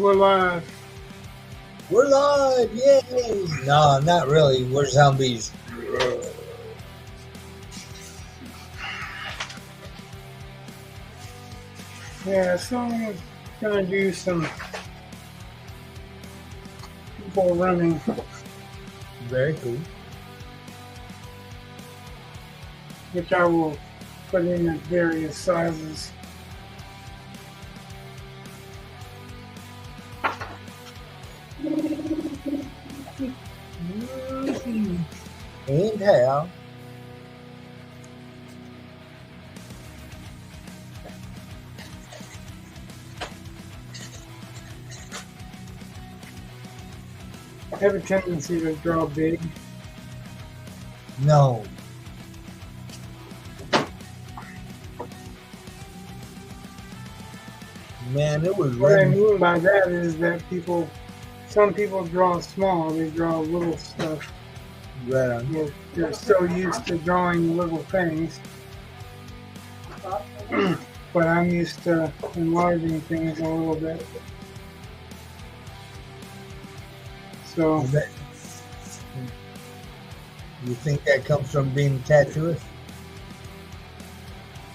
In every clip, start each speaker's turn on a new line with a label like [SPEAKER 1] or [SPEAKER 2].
[SPEAKER 1] we're live.
[SPEAKER 2] We're live, yay! No, not really. We're zombies.
[SPEAKER 1] Yeah, so I'm gonna do some people running.
[SPEAKER 2] Very cool.
[SPEAKER 1] Which I will put in at various sizes.
[SPEAKER 2] And how?
[SPEAKER 1] I have a tendency to draw big.
[SPEAKER 2] No. Man, it was
[SPEAKER 1] What I
[SPEAKER 2] raining.
[SPEAKER 1] mean by that is that some people draw small, they draw little stuff.
[SPEAKER 2] Right on.
[SPEAKER 1] They're so used to drawing little things. But I'm used to enlarging things a little bit. So,
[SPEAKER 2] You think that comes from being a tattooist?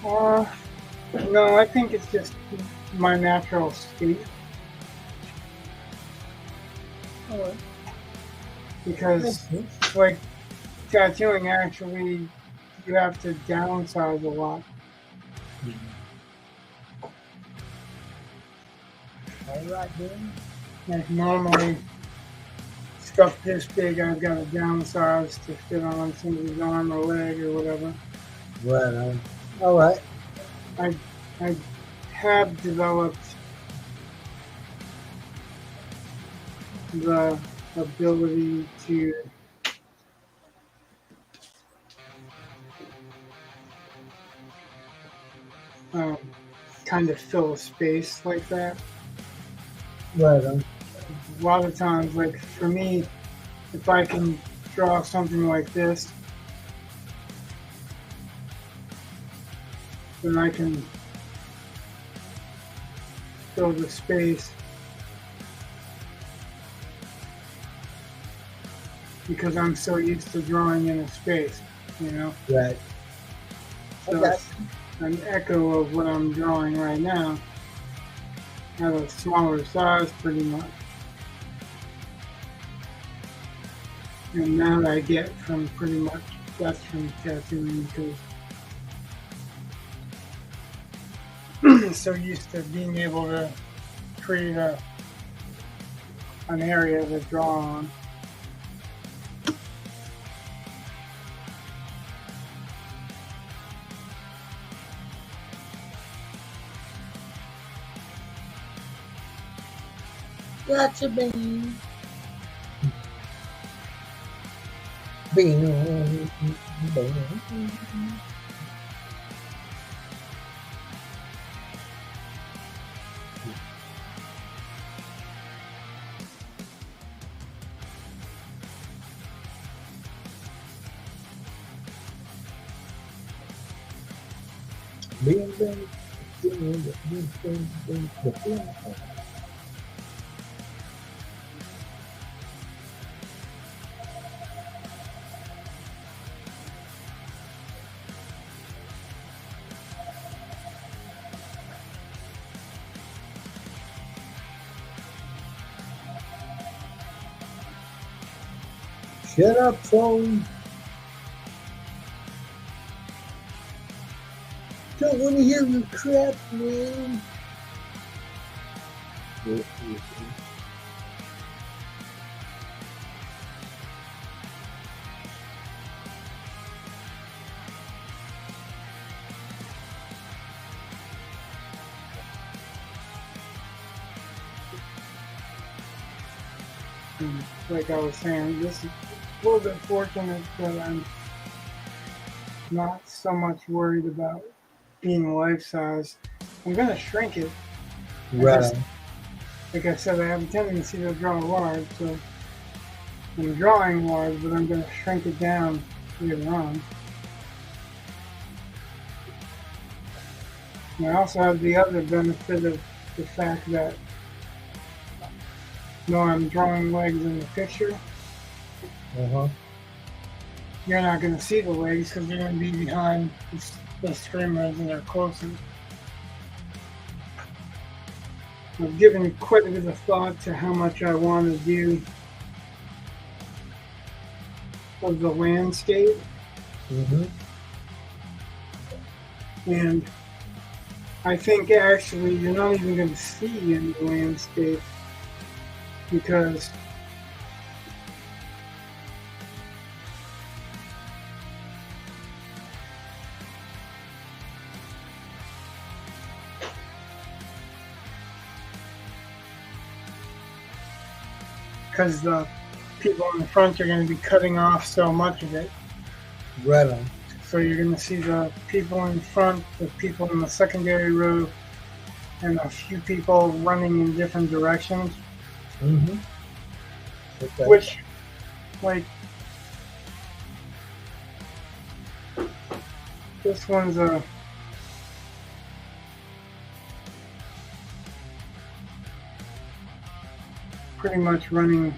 [SPEAKER 1] no, I think it's just my natural state. Because, like, tattooing actually, you have to downsize a lot.
[SPEAKER 2] Alright, then.
[SPEAKER 1] Like, normally, stuff this big, I've got to downsize to fit on somebody's arm or leg or whatever.
[SPEAKER 2] Right on. Alright.
[SPEAKER 1] I have developed the ability to kind of fill a space like that.
[SPEAKER 2] Right on.
[SPEAKER 1] A lot of times, like for me, if I can draw something like this, then I can fill the space because I'm so used to drawing in a space, you know?
[SPEAKER 2] Right.
[SPEAKER 1] So it's an echo of what I'm drawing right now at a smaller size pretty much. And that I get from pretty much, that's from tattooing because I'm so used to being able to create an area to draw on.
[SPEAKER 2] Gotcha, baby. Bing. Shut up, phone. Don't want to hear your crap, man.
[SPEAKER 1] And like I was saying, this is a little bit fortunate that I'm not so much worried about being life size. I'm gonna shrink it.
[SPEAKER 2] Right.
[SPEAKER 1] Like I said, I have a tendency to draw large, so I'm drawing large, but I'm gonna shrink it down later on. And I also have the other benefit of the fact that No, I'm drawing legs in the picture.
[SPEAKER 2] Uh-huh.
[SPEAKER 1] You're not going to see the legs because they're going to be behind the streamers and they're closer. I've given quite a bit of thought to how much I want to do of the landscape.
[SPEAKER 2] Mm-hmm.
[SPEAKER 1] And I think actually you're not even going to see any landscape because the people in the front are going to be cutting off so much of it.
[SPEAKER 2] Right on.
[SPEAKER 1] So you're going to see the people in front, the people in the secondary row, and a few people running in different directions.
[SPEAKER 2] Mm-hmm. Okay.
[SPEAKER 1] Which, like, this one's a pretty much running.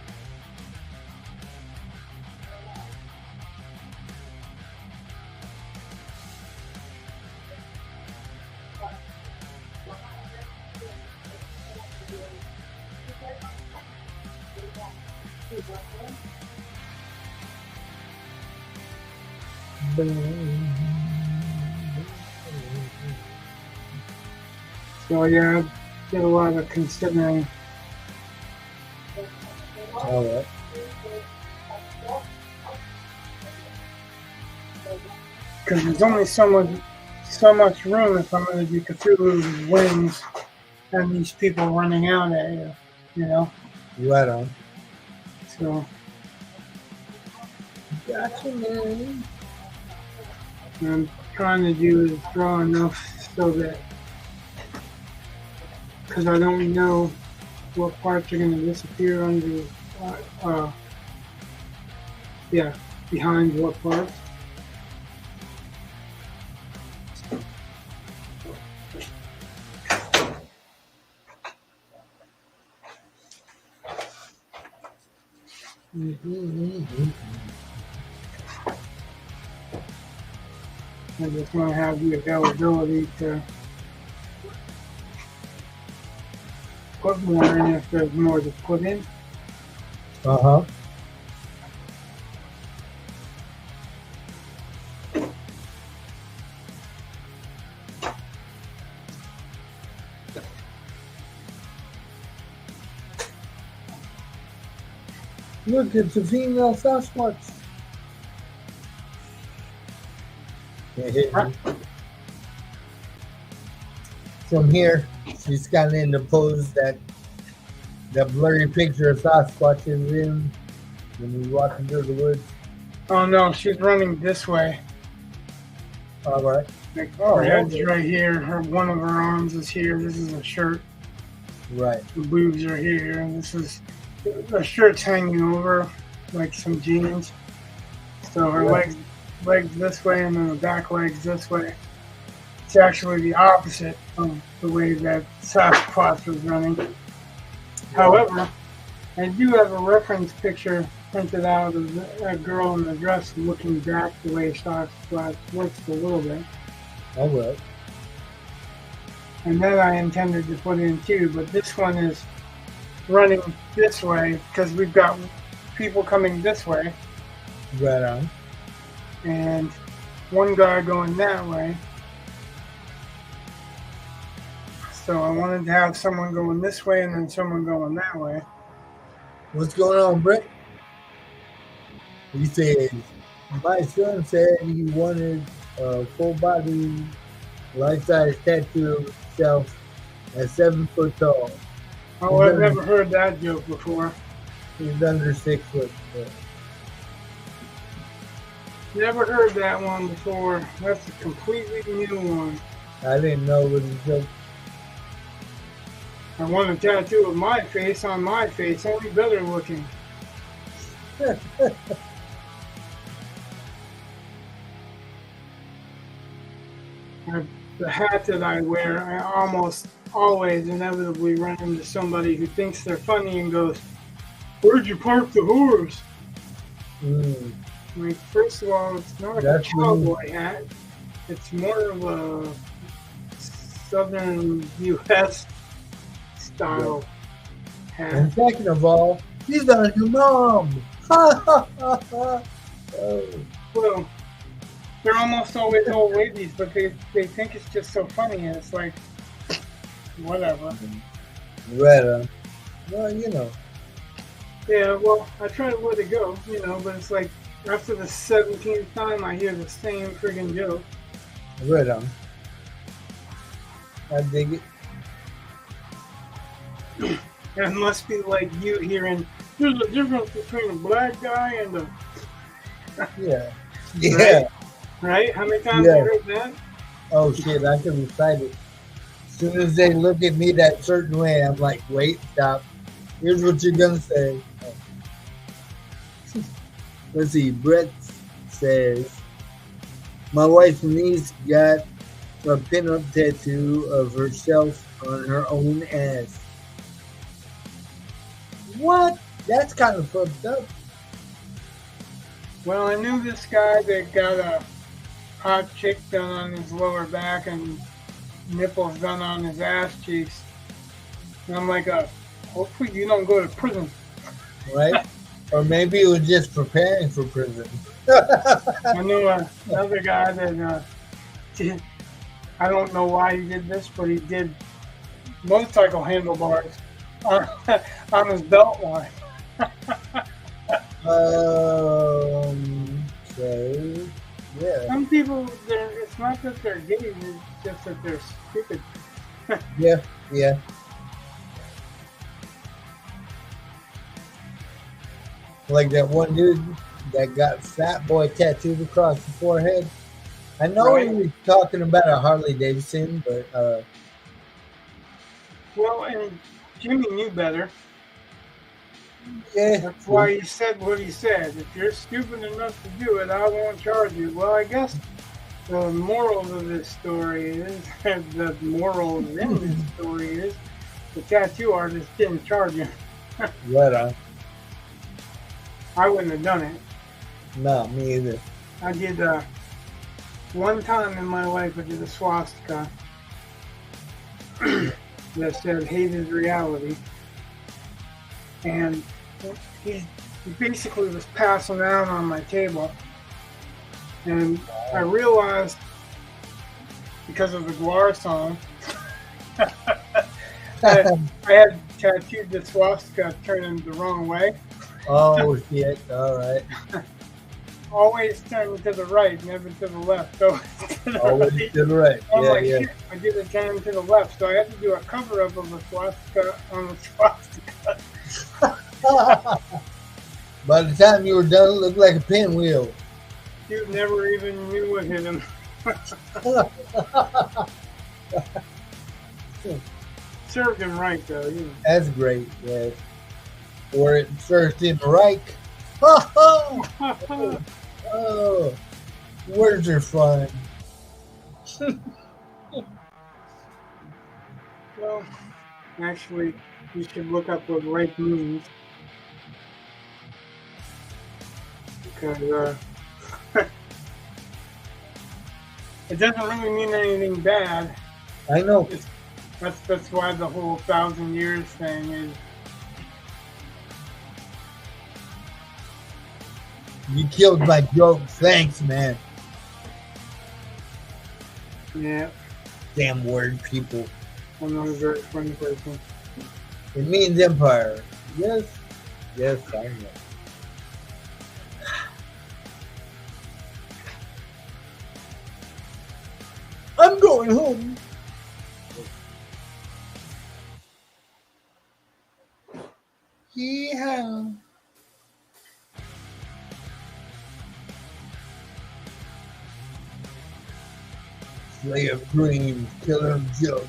[SPEAKER 1] So yeah, I did a lot of considering.
[SPEAKER 2] All right.
[SPEAKER 1] Because there's only so much room if I'm going to do Cthulhu's wings and these people running out at you, you know?
[SPEAKER 2] Right on.
[SPEAKER 1] So.
[SPEAKER 2] Gotcha, man.
[SPEAKER 1] What I'm trying to do is draw enough so that, because I don't know what parts are going to disappear under, behind what parts. I just want to have the availability to put more in if there's more to put in.
[SPEAKER 2] Uh-huh. Look, it's a female Sasquatch. From here, she's kind of in the pose that blurry picture of Sasquatch is in when we walk into the woods.
[SPEAKER 1] Oh no, she's running this way.
[SPEAKER 2] All right.
[SPEAKER 1] Like her head's right here. One of her arms is here. This is a shirt.
[SPEAKER 2] Right.
[SPEAKER 1] The boobs are here, and this is the shirt's hanging over like some jeans. So her legs this way, and then the back legs this way. It's actually the opposite of the way that Sasquatch was running. However, I do have a reference picture printed out of a girl in the dress looking back the way Sasquatch looks a little bit.
[SPEAKER 2] All right.
[SPEAKER 1] And then I intended to put in too, but this one is running this way because we've got people coming this way.
[SPEAKER 2] Right on.
[SPEAKER 1] And one guy going that way. So I wanted to have someone going this way and then someone going that way.
[SPEAKER 2] What's going on, Brett? He says, my son said he wanted a full body, life-size tattoo of himself at 7 foot tall.
[SPEAKER 1] Oh, I've never heard that joke before.
[SPEAKER 2] He's under 6 foot.
[SPEAKER 1] Never heard that one before. That's a completely new one.
[SPEAKER 2] I didn't know it was a joke.
[SPEAKER 1] I want a tattoo of my face on my face, only better looking. The hat that I wear, I almost always inevitably run into somebody who thinks they're funny and goes, Where'd you park the horse?
[SPEAKER 2] Mm,
[SPEAKER 1] Like, first of all, it's not like a
[SPEAKER 2] that's when
[SPEAKER 1] cowboy hat. It's more of a southern U.S.
[SPEAKER 2] yeah.
[SPEAKER 1] style hat.
[SPEAKER 2] And second of all, he's on your mom. Ha ha ha ha. Oh,
[SPEAKER 1] Well, they're almost always old ladies, but they think it's just so funny, and it's like, whatever.
[SPEAKER 2] right on. Well, you know.
[SPEAKER 1] Yeah, well, I try to let it go, but it's like, after the 17th time I hear the same friggin' joke.
[SPEAKER 2] Right on. I dig it.
[SPEAKER 1] And it must be like you hearing, there's a difference between a black guy and a...
[SPEAKER 2] Yeah. Yeah.
[SPEAKER 1] Right? How many times
[SPEAKER 2] Yeah.
[SPEAKER 1] have you heard that?
[SPEAKER 2] Oh shit, I can recite it. As soon as they look at me that certain way, I'm like, wait, stop. Here's what you're gonna say. Let's see, Brett says, my wife's niece got a pinup tattoo of herself on her own ass. What? That's kind of fucked up.
[SPEAKER 1] Well, I knew this guy that got a hot chick done on his lower back and nipples done on his ass cheeks. And I'm like, hopefully you don't go to prison.
[SPEAKER 2] Right? Or maybe it was just preparing for prison.
[SPEAKER 1] I know another guy that I don't know why he did this, but he did motorcycle handlebars on his belt line.
[SPEAKER 2] Okay. Yeah.
[SPEAKER 1] Some people, it's not that they're gay, it's just that they're stupid.
[SPEAKER 2] Yeah. Yeah. Like that one dude that got Fat Boy tattooed across the forehead. I know
[SPEAKER 1] Right.
[SPEAKER 2] he was talking about a Harley Davidson, but
[SPEAKER 1] Well, and Jimmy knew better.
[SPEAKER 2] yeah.
[SPEAKER 1] That's why he said what he said. If you're stupid enough to do it, I won't charge you. Well, I guess the moral of this story is, the moral in this story is, the tattoo artist didn't charge him.
[SPEAKER 2] Right on.
[SPEAKER 1] I wouldn't have done it.
[SPEAKER 2] No, me either.
[SPEAKER 1] I did, one time in my life, I did a swastika that said, hate is reality. And he basically was passing out on my table. And I realized, because of the Guar song, that I had tattooed the swastika turning the wrong way.
[SPEAKER 2] Oh shit! All right.
[SPEAKER 1] Always turning to the right, never to the left. So
[SPEAKER 2] Always to the right.
[SPEAKER 1] I'm
[SPEAKER 2] Yeah,
[SPEAKER 1] like,
[SPEAKER 2] yeah.
[SPEAKER 1] shit, I did it turn to the left. So I had to do a cover-up of the swastika on the swastika.
[SPEAKER 2] By the time you were done, it looked like a pinwheel.
[SPEAKER 1] Dude never even knew what hit him. Served him right, though.
[SPEAKER 2] That's great. Yeah. Or it served him right. Oh, words are fun.
[SPEAKER 1] Well, actually, you should look up what right means. Because it doesn't really mean anything bad.
[SPEAKER 2] I know.
[SPEAKER 1] That's why the whole 1,000 years thing is.
[SPEAKER 2] You killed my joke. Thanks, man.
[SPEAKER 1] Yeah,
[SPEAKER 2] Damn word people.
[SPEAKER 1] I'm not a very funny person.
[SPEAKER 2] It means empire. Yes. Yes, I know. I'm going home. Yeah. Slayer of dreams, killer of jokes,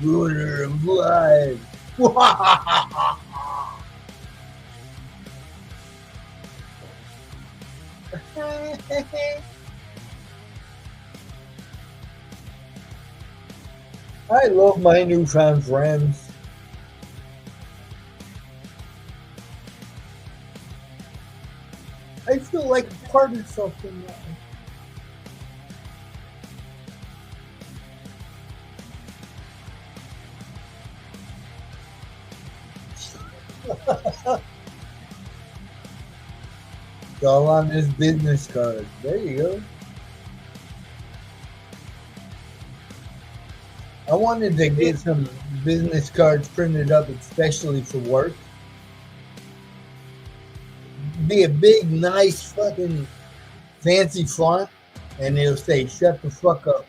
[SPEAKER 2] ruiner of lives. I love my newfound friends. I feel like part of something. It's all on this business card. There you go. I wanted to get some business cards printed up especially for work. Be a big, nice, fucking fancy font, and it'll say "Shut the fuck up."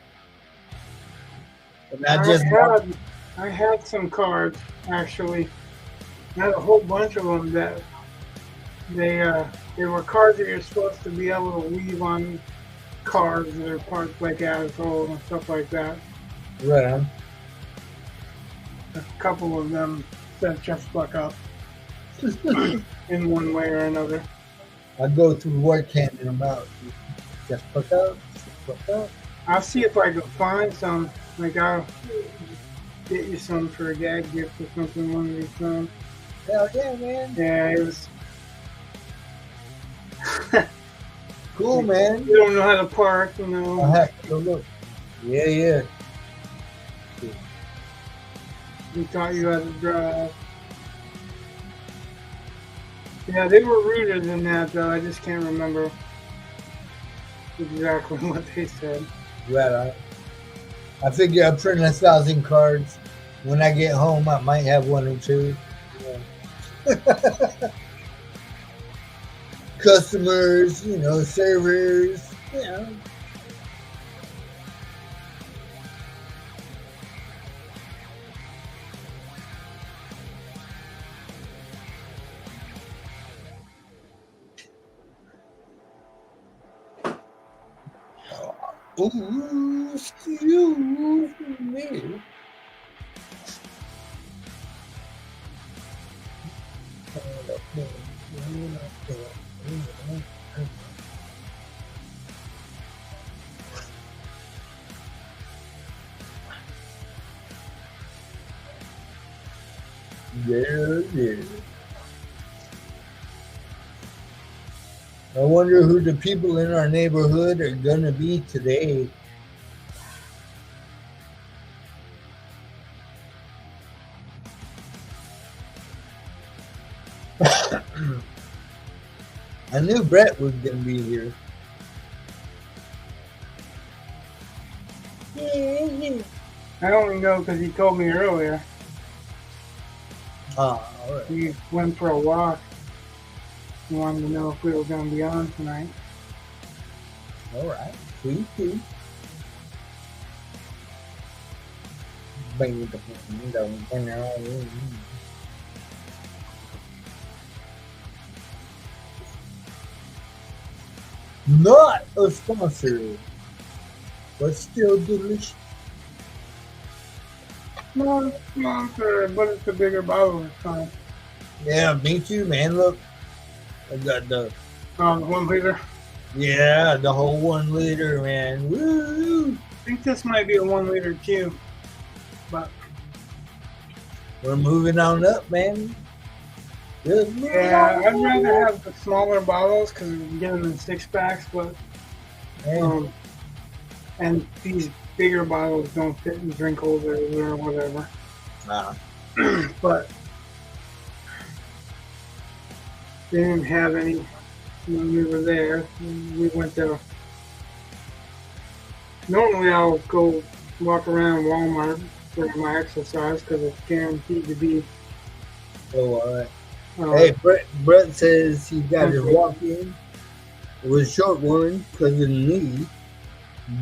[SPEAKER 2] And
[SPEAKER 1] I had some cards actually. I had a whole bunch of them that they were cards that you're supposed to be able to leave on cards that are parts like asshole and stuff like that.
[SPEAKER 2] Right.
[SPEAKER 1] A couple of them said "just fuck up" in one way or another.
[SPEAKER 2] I go through work handing them out. Just fuck up. Just fuck up.
[SPEAKER 1] I'll see if I can find some. Like I'll get you some for a gag gift or something one of these times.
[SPEAKER 2] Hell yeah, man.
[SPEAKER 1] Yeah, it was
[SPEAKER 2] cool, man.
[SPEAKER 1] You don't know how to park, you know.
[SPEAKER 2] I have to go look. Yeah.
[SPEAKER 1] We taught you how to drive. Yeah, they were rooted in that, though. I just can't remember exactly what they said.
[SPEAKER 2] Right. I figure I'll print 1,000 cards. When I get home, I might have one or two. Yeah. Customers, servers, Ooh, excuse me. Yeah. I wonder who the people in our neighborhood are gonna be today. I knew Brett was gonna be here.
[SPEAKER 1] I only know because he told me earlier.
[SPEAKER 2] All right.
[SPEAKER 1] He went for a walk. He wanted to know if we were going to be on tonight.
[SPEAKER 2] All right. Please do. Not a sponsor, but still delicious.
[SPEAKER 1] No, sir, but it's a bigger bottle this time.
[SPEAKER 2] Yeah, me too, man. Look, I got the
[SPEAKER 1] 1 liter.
[SPEAKER 2] Yeah, the whole 1 liter, man. Woo!
[SPEAKER 1] I think this might be a 1 liter too, but
[SPEAKER 2] we're moving on up, man.
[SPEAKER 1] Yeah, I'd rather have the smaller bottles because we can get them in 6-packs, but and these bigger bottles don't fit in drink holders or whatever. But they didn't have any when we were there. We went to. Normally, I'll go walk around Walmart for my exercise because it's guaranteed to be.
[SPEAKER 2] Oh, all right. Hey, Brett says he got his walk in. It was a short one because of the knee,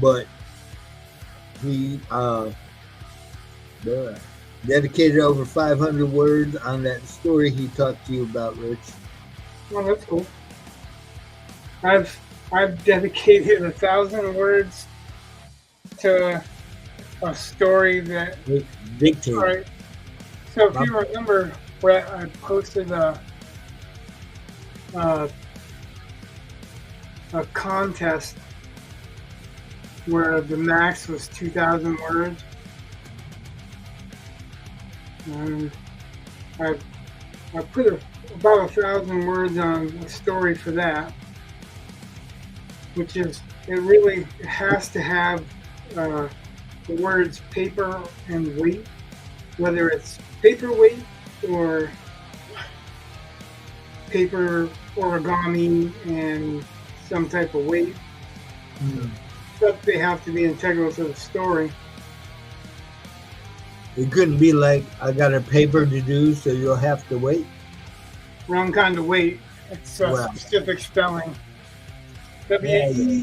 [SPEAKER 2] but he dedicated over 500 words on that story he talked to you about, Rich.
[SPEAKER 1] Oh, that's cool. I've dedicated 1,000 words to a story that.
[SPEAKER 2] Dictated.
[SPEAKER 1] All right. So if you remember, Brett, I posted a contest where the max was 2,000 words, and I put about 1,000 words on a story for that. which is it really has to have the words paper and weight, whether it's paperweight or paper origami and some type of weight. But they have to be integral to the story.
[SPEAKER 2] It couldn't be like, I got a paper to do, so you'll have to wait.
[SPEAKER 1] Wrong kind of weight. It's a specific spelling. W-E-G-H-D.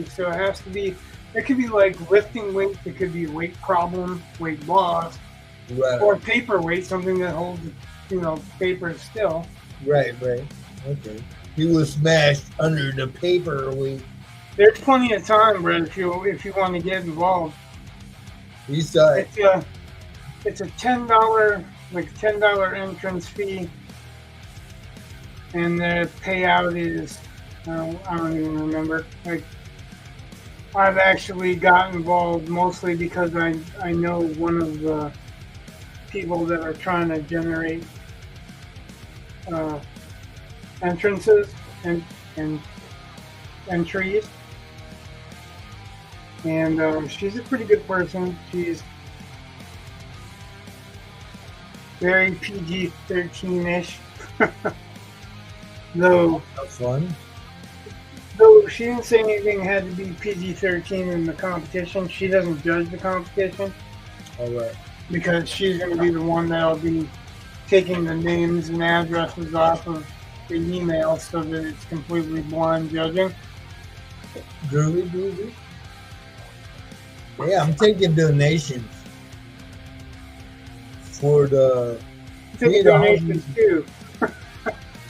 [SPEAKER 1] So it has to be, it could be like lifting weight, it could be weight problem, weight loss, or paperweight, something that holds, paper still.
[SPEAKER 2] Right. Okay. He was smashed under the paperweight.
[SPEAKER 1] There's plenty of time, Brett, if you want to get involved.
[SPEAKER 2] You saw it.
[SPEAKER 1] It's a $10 entrance fee, and the payout is I don't even remember. Like, I've actually got involved mostly because I know one of the people that are trying to generate entrances and entries. And she's a pretty good person. She's very PG-13-ish. Though she didn't say anything had to be PG-13 in the competition. She doesn't judge the competition.
[SPEAKER 2] All right.
[SPEAKER 1] Because she's going to be the one that'll be taking the names and addresses off of the email so that it's completely blind judging.
[SPEAKER 2] Groovy. Yeah, I'm taking donations for the
[SPEAKER 1] donations too.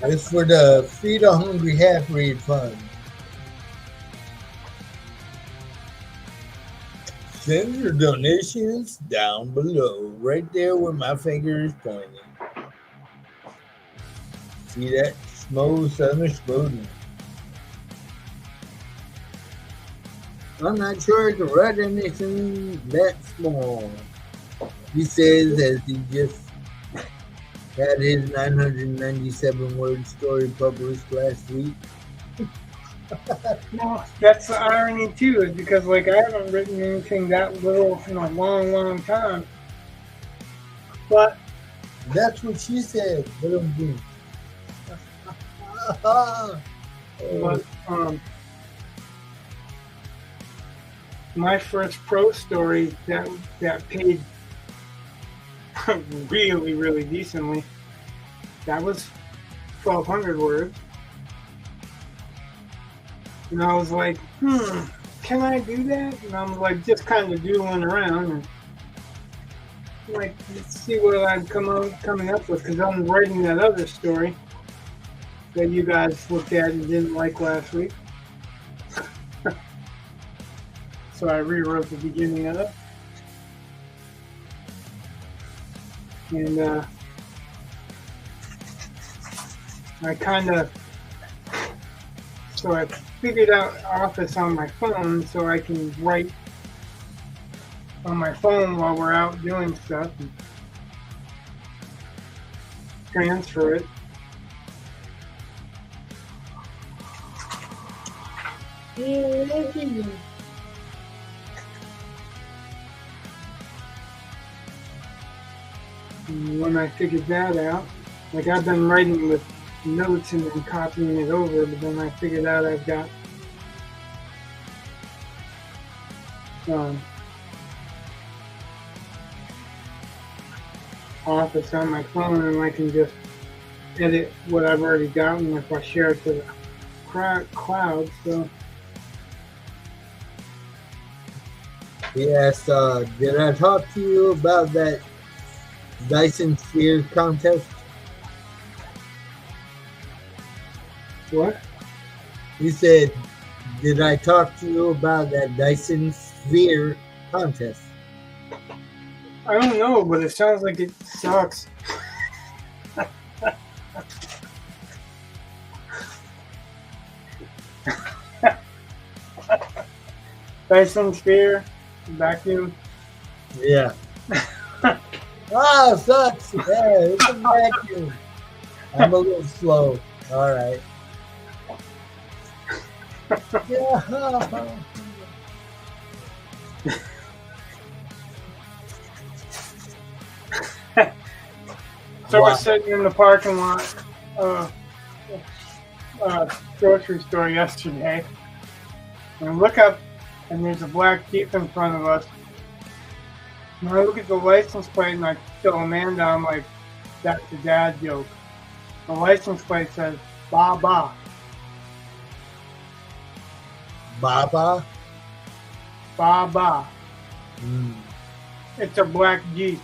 [SPEAKER 2] It's for the Feed a Hungry Half-Breed Fund. Send your donations down below, right there where my finger is pointing. See that? Small southern exploding. I'm not sure I can write anything that small. He says as he just had his 997-word story published last week.
[SPEAKER 1] No, that's the irony too, is because I haven't written anything that little in a long, long time. But
[SPEAKER 2] that's what she said.
[SPEAKER 1] My first prose story that paid really, really decently, that was 1,200 words. And I was like, can I do that? And I'm just kind of doodling around and let's see what I'm coming up with, because I'm writing that other story that you guys looked at and didn't like last week. So I rewrote the beginning of it. And I figured out Office on my phone so I can write on my phone while we're out doing stuff and transfer it. And when I figured that out, I've been writing with notes and then copying it over, but then I figured out I've got Office on my phone, and I can just edit what I've already gotten if I share it to the cloud. So
[SPEAKER 2] yes, did I talk to you about that Dyson Sphere contest?
[SPEAKER 1] What?
[SPEAKER 2] He said, did I talk to you about that Dyson Sphere contest?
[SPEAKER 1] I don't know, but it sounds like it sucks. Dyson Sphere, vacuum.
[SPEAKER 2] Yeah. Oh, sucks. Yeah, it's a vacuum. I'm a little slow. All right. Yeah.
[SPEAKER 1] So we're
[SPEAKER 2] Wow.
[SPEAKER 1] sitting in the parking lot, uh, grocery store yesterday, and I look up, and there's a black Jeep in front of us. And I look at the license plate, and I tell Amanda, I'm like, that's a dad joke. The license plate says, Ba Ba.
[SPEAKER 2] Baba.
[SPEAKER 1] Ba Ba.
[SPEAKER 2] Mm.
[SPEAKER 1] It's a black Jeep.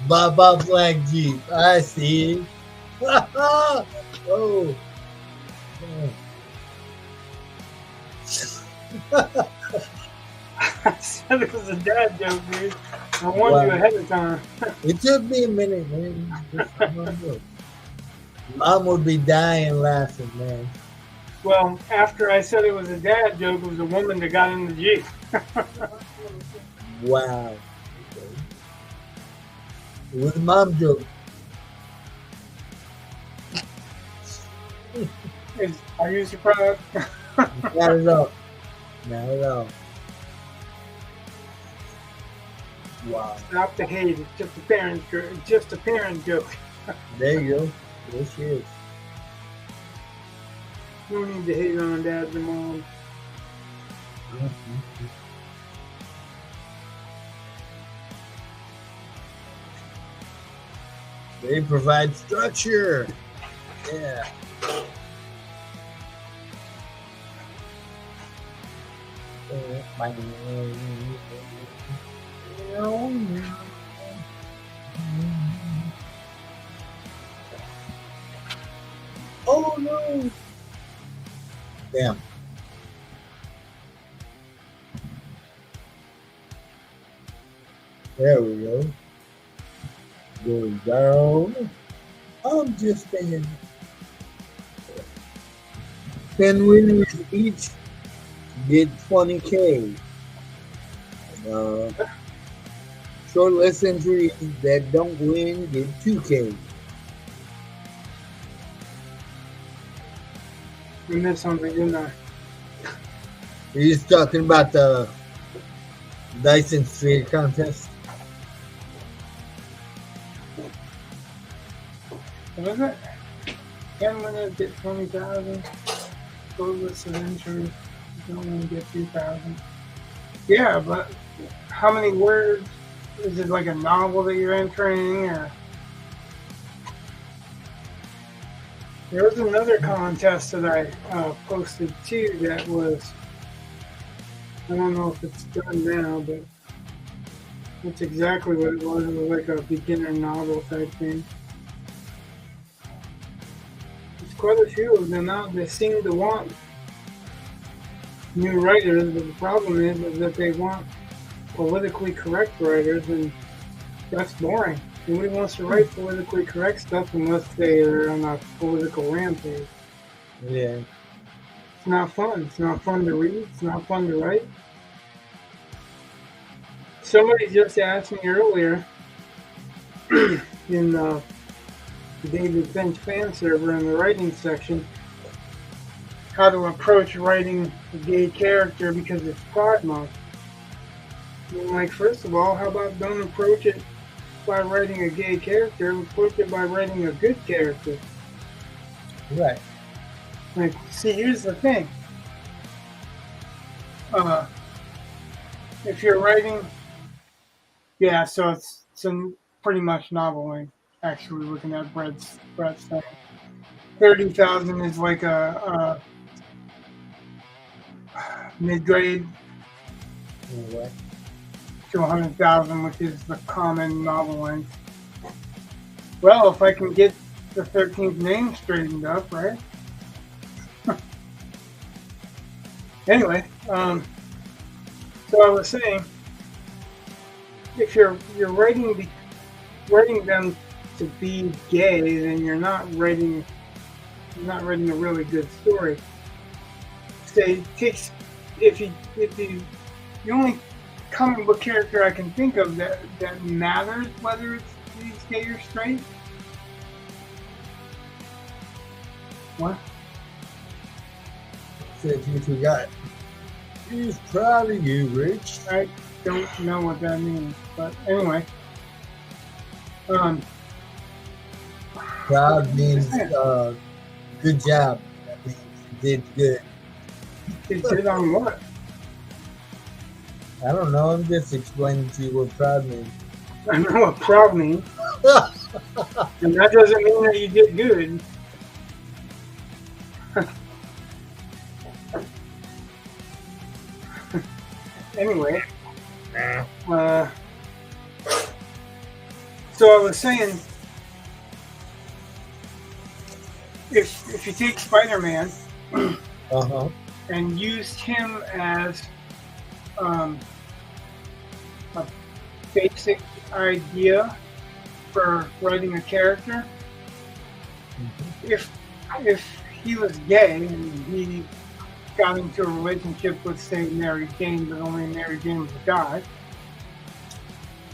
[SPEAKER 2] Baba Black Jeep. I see. Oh.
[SPEAKER 1] I said it was a dad joke, dude. I warned you
[SPEAKER 2] Wow.
[SPEAKER 1] ahead of time.
[SPEAKER 2] It took me a minute, man. Mom would be dying laughing, man.
[SPEAKER 1] Well, after I said it was a dad joke, it was a woman that got in the Jeep.
[SPEAKER 2] Wow. Okay. It was a mom joke.
[SPEAKER 1] Are you surprised?
[SPEAKER 2] Not at all. Not at all. Wow.
[SPEAKER 1] Stop the hate. It's just a parent joke. It's just a parent joke.
[SPEAKER 2] There you go. There she is.
[SPEAKER 1] You need to hate on dads and moms.
[SPEAKER 2] They provide structure. Yeah. Oh no! Damn. There we go. Going down. I'm just saying. 10 winners each get 20K. Shortlist entries that don't win get 2K.
[SPEAKER 1] I missed something, didn't I?
[SPEAKER 2] You're just talking about the Dyson Sphere contest.
[SPEAKER 1] What was it? 10 winners get 20,000. Shortlist of entries. You don't want to get 2,000. Yeah, but how many words? Is it like a novel that you're entering, or? There was another contest that I posted too that was, I don't know if it's done now, but that's exactly what it was. It was like a beginner novel type thing. There's quite a few of them out there seem to want new writers, but the problem is that they want politically correct writers, and that's boring. Nobody wants to write politically correct stuff unless they are on a political rampage.
[SPEAKER 2] Yeah.
[SPEAKER 1] It's not fun. It's not fun to read. It's not fun to write. Somebody just asked me earlier in the David Finch fan server in the writing section how to approach writing a gay character because it's Pride Month. And I'm like, first of all, how about don't approach it by writing a gay character, approach it by writing a good character.
[SPEAKER 2] Right.
[SPEAKER 1] Like, see, here's the thing. If you're writing, yeah, so it's pretty much novel length. Actually, looking at Brett's thing, 30,000 is like a mid-grade
[SPEAKER 2] Right.
[SPEAKER 1] to 100,000, which is the common novel length. Well, if I can get the 13th name straightened up, right? Anyway, so I was saying, if you're writing them to be gay, then you're not writing a really good story. Say, if you the only comic book character I can think of that matters whether he's gay or straight. What?
[SPEAKER 2] said you forgot. He's proud of you, Rich.
[SPEAKER 1] I don't know what that means, but anyway.
[SPEAKER 2] Proud means good job. That means you did good.
[SPEAKER 1] It did on what?
[SPEAKER 2] I don't know. I'm just explaining to you what proud means.
[SPEAKER 1] I know what proud means. And that doesn't mean that you did good. Anyway. So I was saying, if you take Spider-Man and used him as a basic idea for writing a character, if he was gay and he got into a relationship with, say, Mary Jane, but only Mary Jane was a guy,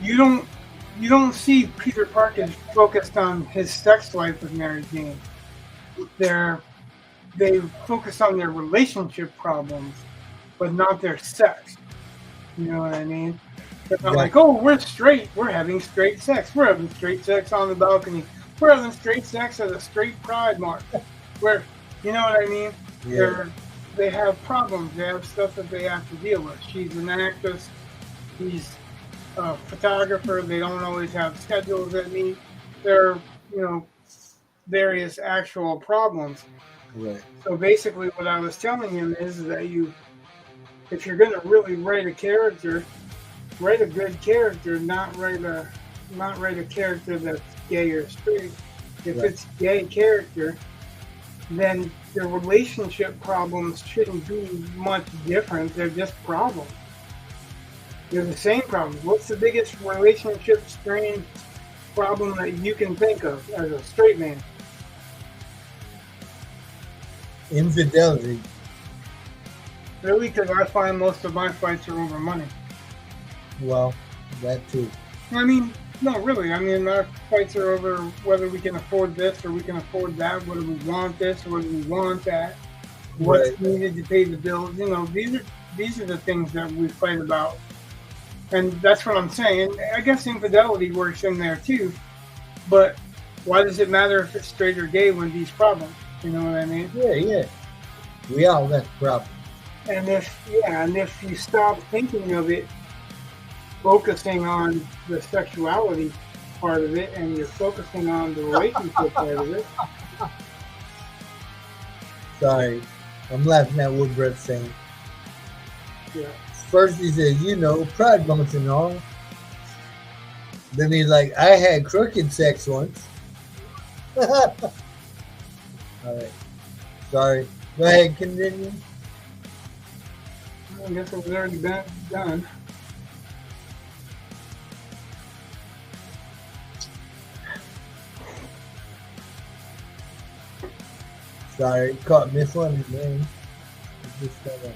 [SPEAKER 1] you don't see Peter Parker focused on his sex life with Mary Jane. They focus on their relationship problems, but not their sex. You know what I mean? They're not like, oh, we're straight. We're having straight sex. We're having straight sex on the balcony. We're having straight sex at a straight pride march. You know what I mean?
[SPEAKER 2] Yeah.
[SPEAKER 1] They have problems. They have stuff that they have to deal with. She's an actress. He's a photographer. They don't always have schedules that meet. There are, various actual problems.
[SPEAKER 2] Right.
[SPEAKER 1] So basically what I was telling him is that if you're going to really write a character, write a good character, not write a character that's gay or straight. If it's a gay character, then the relationship problems shouldn't be much different. They're just problems. They're the same problems. What's the biggest relationship strain problem that you can think of as a straight man?
[SPEAKER 2] Infidelity.
[SPEAKER 1] Really? Because I find most of my fights are over money.
[SPEAKER 2] Well, that too.
[SPEAKER 1] I mean, no, really. I mean, our fights are over whether we can afford this or we can afford that. Whether we want this or whether we want that. What's needed to pay the bills. These are the things that we fight about. And that's what I'm saying. I guess infidelity works in there too. But why does it matter if it's straight or gay when these problems? You know what I mean?
[SPEAKER 2] Yeah. We all got problems.
[SPEAKER 1] And if you stop thinking of it, focusing on the sexuality part of it, and you're focusing on the relationship part of it.
[SPEAKER 2] Sorry, I'm laughing at what Brett's saying.
[SPEAKER 1] Yeah.
[SPEAKER 2] First he says, pride bumps and all. Then he's like, I had crooked sex once. All right. Sorry. Go ahead, continue.
[SPEAKER 1] I guess it was already done.
[SPEAKER 2] Sorry, caught me funny, man. Just gotta...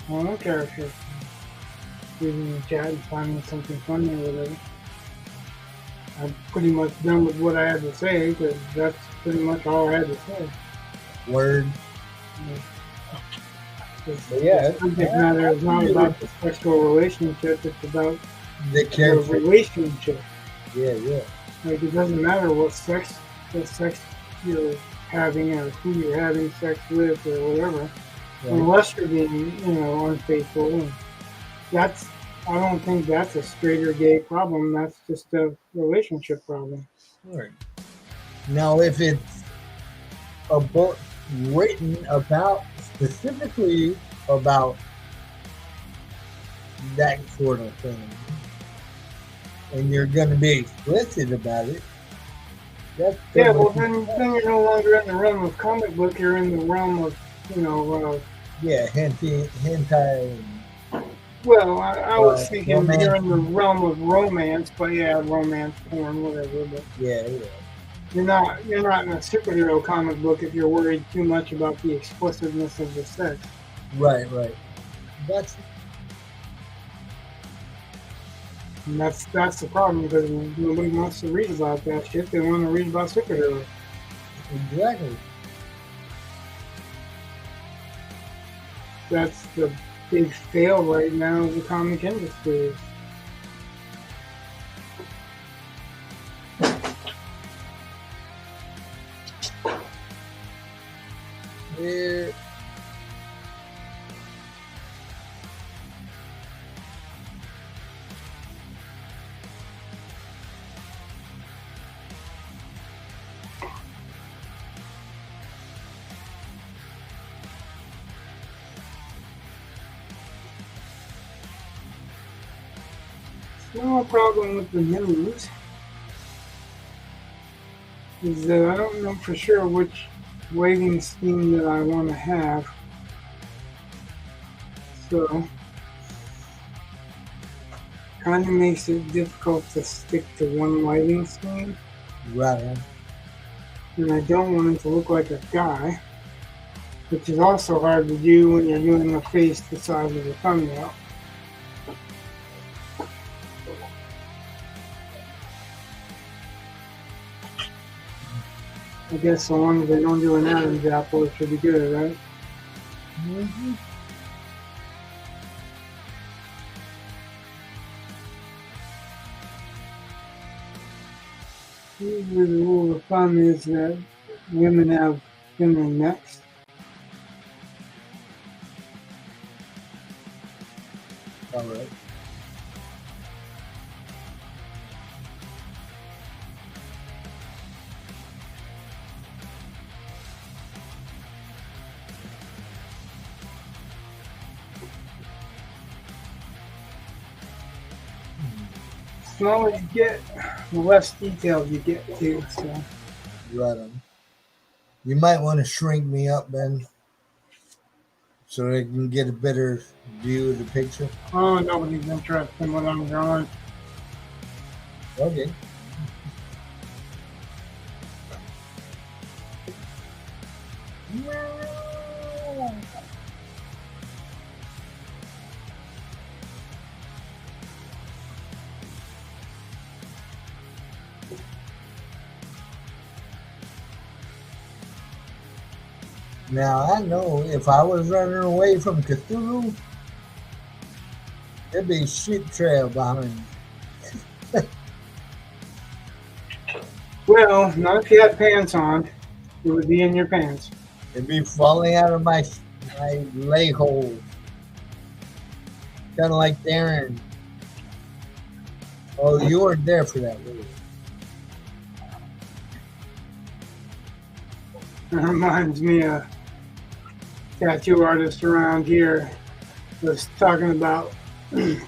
[SPEAKER 1] I don't care if you're reading the chat and finding something funny or whatever. I'm pretty much done with what I had to say, because that's pretty much all I had to say.
[SPEAKER 2] Word.
[SPEAKER 1] The subject matter is not about the sexual relationship, it's about
[SPEAKER 2] the
[SPEAKER 1] relationship.
[SPEAKER 2] Yeah.
[SPEAKER 1] Like, it doesn't matter what sex you're having or who you're having sex with or whatever, unless you're being, unfaithful. And I don't think that's a straight or gay problem. That's just a relationship problem.
[SPEAKER 2] Right. Now, if it's a book written specifically about that sort of thing, and you're going to be explicit about it, then
[SPEAKER 1] you're no longer in the realm of comic book. You're in the realm of,
[SPEAKER 2] hentai.
[SPEAKER 1] Well, I was thinking you're in the realm of romance, but romance porn, whatever. But you're not in a superhero comic book if you're worried too much about the explicitness of the sex.
[SPEAKER 2] Right.
[SPEAKER 1] And that's the problem because nobody wants to read about that shit. They want to read about superheroes.
[SPEAKER 2] Exactly.
[SPEAKER 1] That's the big fail right now of the comic industry.
[SPEAKER 2] Yeah.
[SPEAKER 1] Small problem with the news is that I don't know for sure which weighting scheme that I want to have. So, kind of makes it difficult to stick to one lighting scheme.
[SPEAKER 2] Right.
[SPEAKER 1] And I don't want it to look like a guy, which is also hard to do when you're doing a face the size of the thumbnail. I guess so long as they don't do an Adam's apple, it should be good, right?
[SPEAKER 2] Mm-hmm.
[SPEAKER 1] Usually the rule of thumb is that women have thinner necks.
[SPEAKER 2] All right.
[SPEAKER 1] The smaller you get, the less detailed you get too. So
[SPEAKER 2] Right on. You might want to shrink me up, Ben, so I can get a better view of the picture.
[SPEAKER 1] oh, nobody's interested in what I'm drawing.
[SPEAKER 2] Okay. Now I know if I was running away from Cthulhu, there'd be a sheep trail behind me.
[SPEAKER 1] Well, not if you had pants on. It would be in your pants.
[SPEAKER 2] It'd be falling out of my leg hole. Kind of like Darren. Oh, you weren't there for that, were you?
[SPEAKER 1] It reminds me of tattoo artist around here was talking about he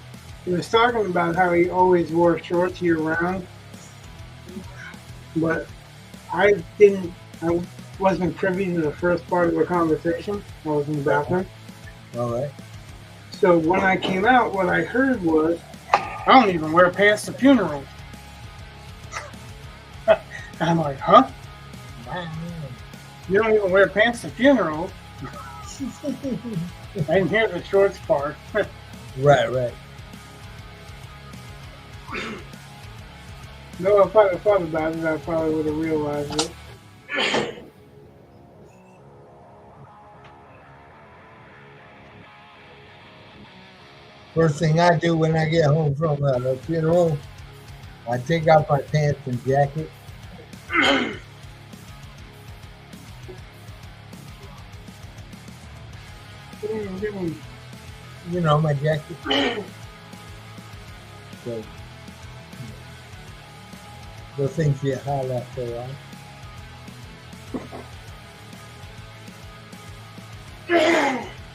[SPEAKER 1] was talking about how he always wore shorts year round, but I wasn't privy to the first part of the conversation. I was in the bathroom.
[SPEAKER 2] All right.
[SPEAKER 1] So when I came out, what I heard was, I don't even wear pants to funerals. And I'm like, huh? You don't even wear pants to funerals? I didn't hear the shorts part.
[SPEAKER 2] Right.
[SPEAKER 1] No, if I'd have thought about it, I probably would have realized it.
[SPEAKER 2] First thing I do when I get home from the funeral, I take off my pants and jacket. You know, my jacket. So, the things get hot after a while.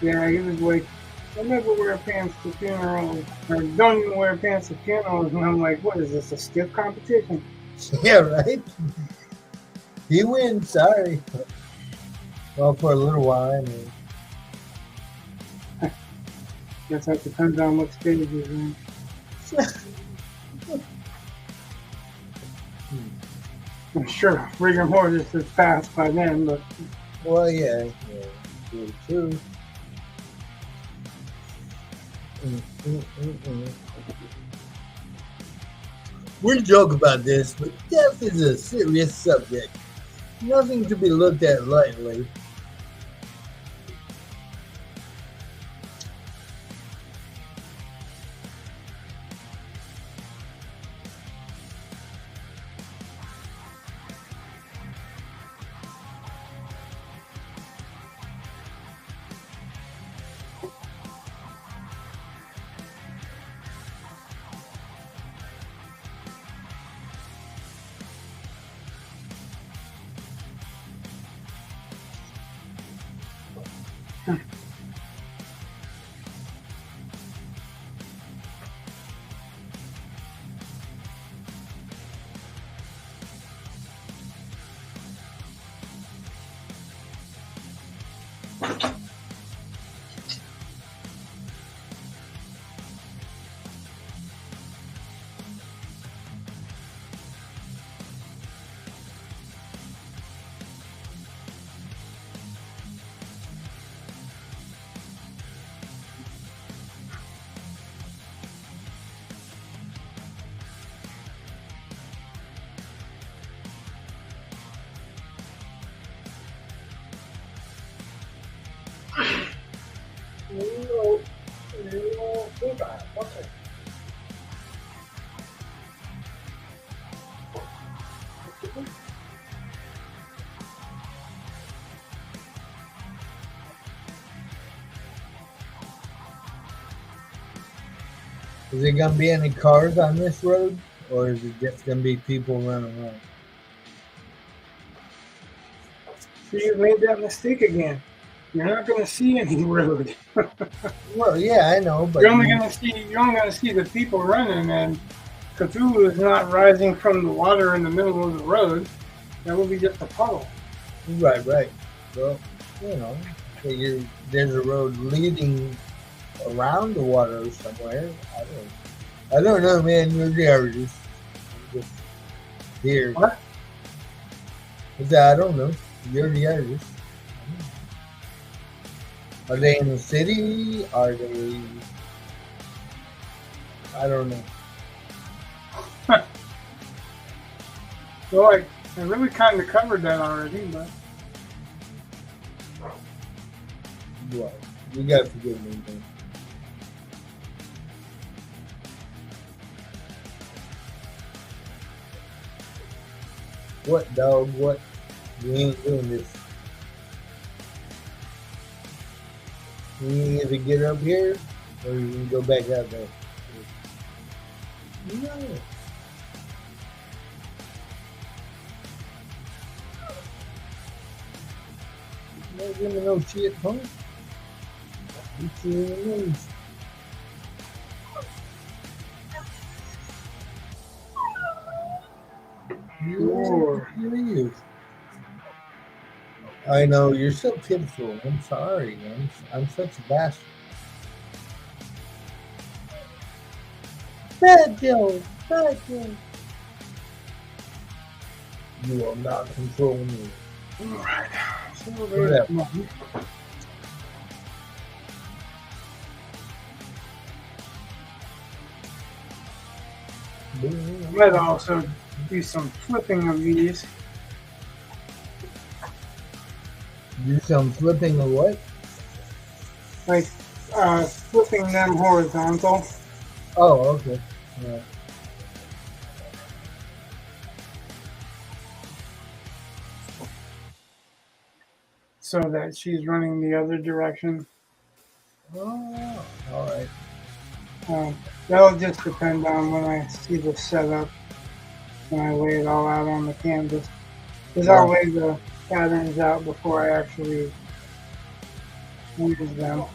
[SPEAKER 1] Yeah, he was like, I never wear pants to funerals, or don't even wear pants to funerals. And I'm like, what is this, a stiff competition?
[SPEAKER 2] Yeah, right? He wins, sorry. Well, for a little while, anyway.
[SPEAKER 1] Guess that depends on what stage he's in. I'm sure rigor mortis is passed by then, but
[SPEAKER 2] Well, yeah, true. We joke about this, but death is a serious subject. Nothing to be looked at lightly. Is there gonna be any cars on this road, or is it just gonna be people running around?
[SPEAKER 1] So you made that mistake again. You're not going to see any road.
[SPEAKER 2] Well, yeah, I know, but
[SPEAKER 1] you're only going to see the people running, and Cthulhu is not rising from the water in the middle of the road. That will be just a puddle.
[SPEAKER 2] Right. Well, you know, figure there's a road leading around the water somewhere. I don't know, man. You're the artist. Just here.
[SPEAKER 1] What?
[SPEAKER 2] I don't know. You're the artist. Are they in the city? Are they? I don't know.
[SPEAKER 1] Well, I really kind of covered that already, but.
[SPEAKER 2] Well, you got to forgive me, man. What, dog? What? You ain't doing this. You can either get up here or you can go back out there. No. No give me no shit, huh? You see in the news. You. I know, you're so pitiful. I'm sorry. I'm such a bastard. Bad Joe. You will not control me.
[SPEAKER 1] Alright.
[SPEAKER 2] Whatever.
[SPEAKER 1] I might also do some flipping of these.
[SPEAKER 2] Do some flipping of what?
[SPEAKER 1] Like flipping them horizontal.
[SPEAKER 2] Oh, okay. Yeah.
[SPEAKER 1] So that she's running the other direction.
[SPEAKER 2] Oh, all right.
[SPEAKER 1] That'll just depend on when I see the setup, when I lay it all out on the canvas. Because I'll lay the patterns out before I actually use them.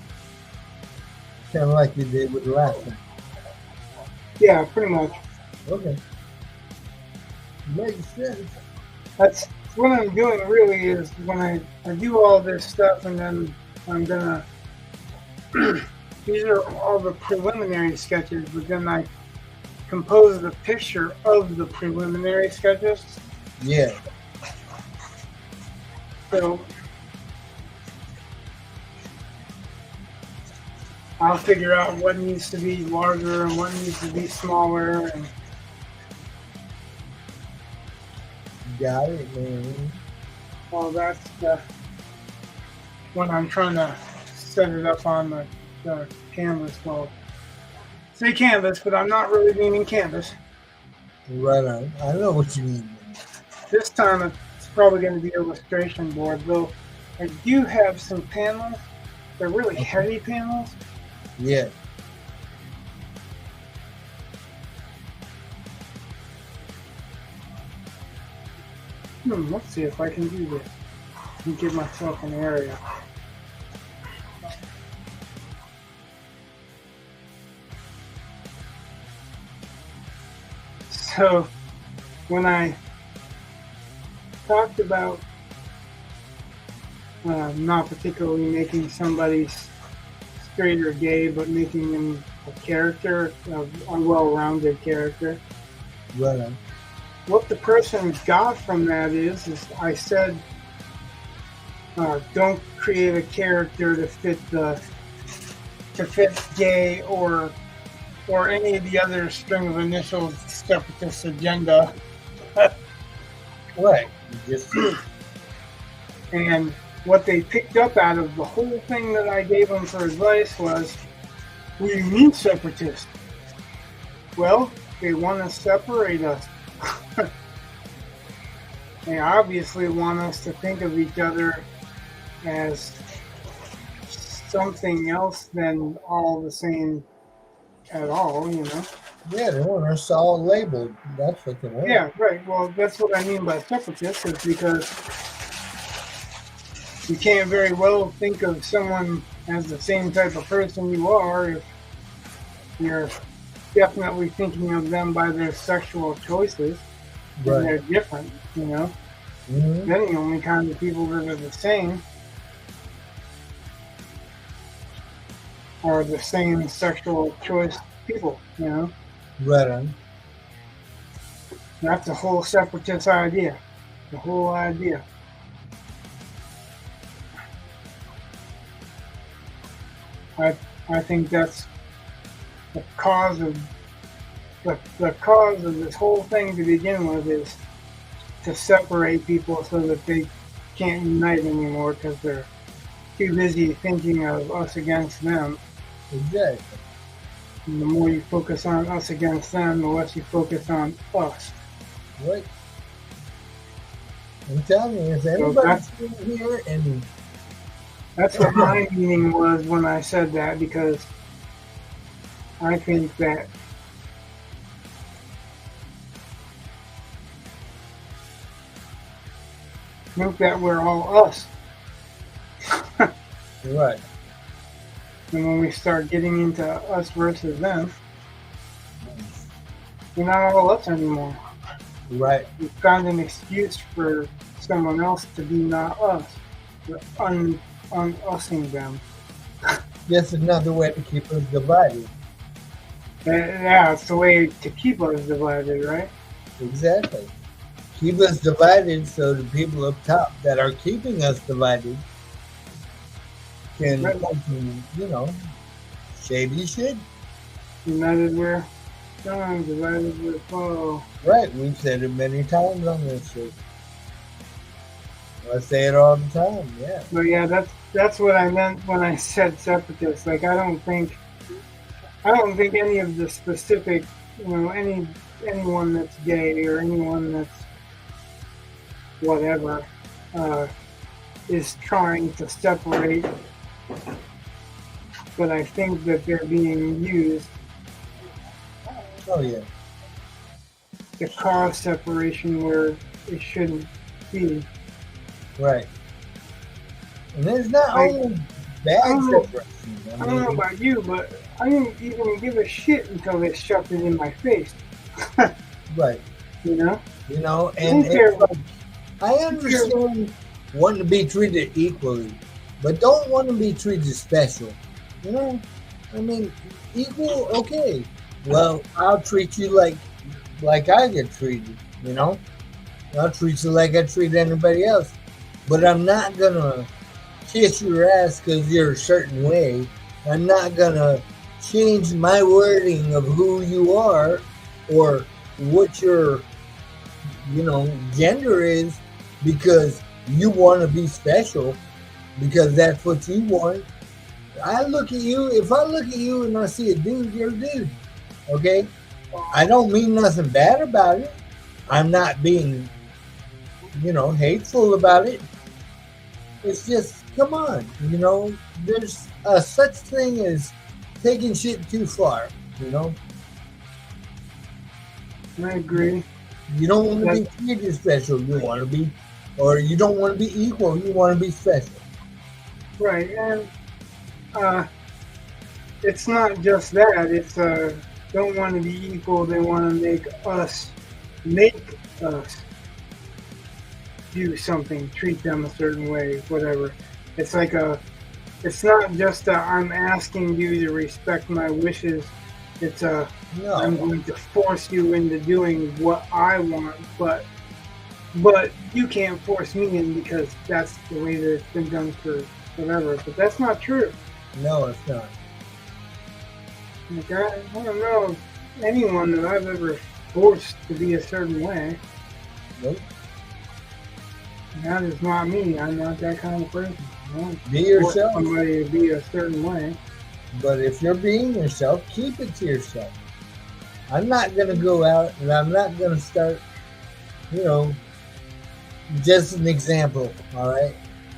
[SPEAKER 2] Kind of like you did with the last one.
[SPEAKER 1] Yeah, pretty much.
[SPEAKER 2] Okay. Makes sense.
[SPEAKER 1] That's what I'm doing really is when I do all this stuff and then I'm gonna these are all the preliminary sketches, but then I compose the picture of the preliminary sketches.
[SPEAKER 2] Yeah.
[SPEAKER 1] So I'll figure out what needs to be larger and what needs to be smaller, and
[SPEAKER 2] Got it, man.
[SPEAKER 1] Well, that's when I'm trying to set it up on the canvas. Well, say canvas, but I'm not really meaning canvas.
[SPEAKER 2] Right on. I know what you mean, man.
[SPEAKER 1] This time it's probably going to be illustration board, though I do have some panels. They're really heavy panels.
[SPEAKER 2] Yeah.
[SPEAKER 1] Let's see if I can do this and give myself an area. So, when I talked about not particularly making somebody straight or gay, but making them a character, a well-rounded character.
[SPEAKER 2] Right on.
[SPEAKER 1] What the person got from that is I said, don't create a character to fit gay or any of the other string of initials separatist agenda.
[SPEAKER 2] Right. Just
[SPEAKER 1] And what they picked up out of the whole thing that I gave them for advice was, what do you mean separatist? Well, they want to separate us. They obviously want us to think of each other as something else than all the same at all, you know?
[SPEAKER 2] yeah, they want us all labeled. That's what they want.
[SPEAKER 1] Yeah, right. Well, that's what I mean by separatist, is because you can't very well think of someone as the same type of person you are if you're definitely thinking of them by their sexual choices.
[SPEAKER 2] Right.
[SPEAKER 1] And they're different, you know?
[SPEAKER 2] Mm-hmm.
[SPEAKER 1] Then the only kind of people that are the same are the same sexual choice people, you know?
[SPEAKER 2] Right on.
[SPEAKER 1] That's the whole separatist idea. The whole idea. I think that's the cause of the cause of this whole thing to begin with, is to separate people so that they can't unite anymore because they're too busy thinking of us against them.
[SPEAKER 2] Exactly.
[SPEAKER 1] And the more you focus on us against them, the less you focus on us.
[SPEAKER 2] Right. I'm telling you, if anybody's in here and
[SPEAKER 1] that's what my meaning was when I said that, because I think that we're all us.
[SPEAKER 2] right.
[SPEAKER 1] And when we start getting into us versus them, we're not all us anymore.
[SPEAKER 2] Right.
[SPEAKER 1] We found an excuse for someone else to be not us. We're unussing them.
[SPEAKER 2] Just another way to keep us divided.
[SPEAKER 1] Yeah, it's the way to keep us divided, right?
[SPEAKER 2] Exactly. Keep us divided so the people up top that are keeping us divided can, you know, shady shit.
[SPEAKER 1] United we're strong, divided we're fall.
[SPEAKER 2] Right, we've said it many times on this shit. I say it all the time, yeah.
[SPEAKER 1] But yeah, that's what I meant when I said separatist. Like, I don't think any of the specific, you know, anyone that's gay or anyone that's whatever is trying to separate. But I think that they're being used
[SPEAKER 2] Oh yeah.
[SPEAKER 1] to cause separation where it shouldn't be.
[SPEAKER 2] Right. And there's not only bad separation.
[SPEAKER 1] I don't know about you, but I didn't even give a shit until they shoved it in my face.
[SPEAKER 2] Right.
[SPEAKER 1] You know?
[SPEAKER 2] You know, and it's like, I understand wanting to be treated equally, but don't want to be treated special. You know? I mean, equal, okay. Well, I'll treat you like I get treated, you know? I'll treat you like I treat anybody else. But I'm not going to kiss your ass because you're a certain way. I'm not going to change my wording of who you are or what your gender is because you want to be special because that's what you want. I look at you. If I look at you and I see a dude, you're a dude. Okay? I don't mean nothing bad about it. I'm not being, hateful about it. It's just, come on, there's such thing as taking shit too far,
[SPEAKER 1] I agree.
[SPEAKER 2] You don't want to be treated special. You want to be, or you don't want to be equal. You want to be special.
[SPEAKER 1] Right, and it's not just that. It's don't want to be equal. They want to make us do something, treat them a certain way, whatever. It's like it's not just that I'm asking you to respect my wishes. It's
[SPEAKER 2] No.
[SPEAKER 1] I'm going to force you into doing what I want, but you can't force me in because that's the way that it's been done for forever. But that's not true.
[SPEAKER 2] No, it's not.
[SPEAKER 1] Like I don't know of anyone that I've ever forced to be a certain way.
[SPEAKER 2] Nope.
[SPEAKER 1] That is not me. I'm not that kind of person. I don't
[SPEAKER 2] Be yourself.
[SPEAKER 1] force somebody to be a certain way.
[SPEAKER 2] But if you're being yourself, keep it to yourself. I'm not going to go out and I'm not going to start, just an example, all right?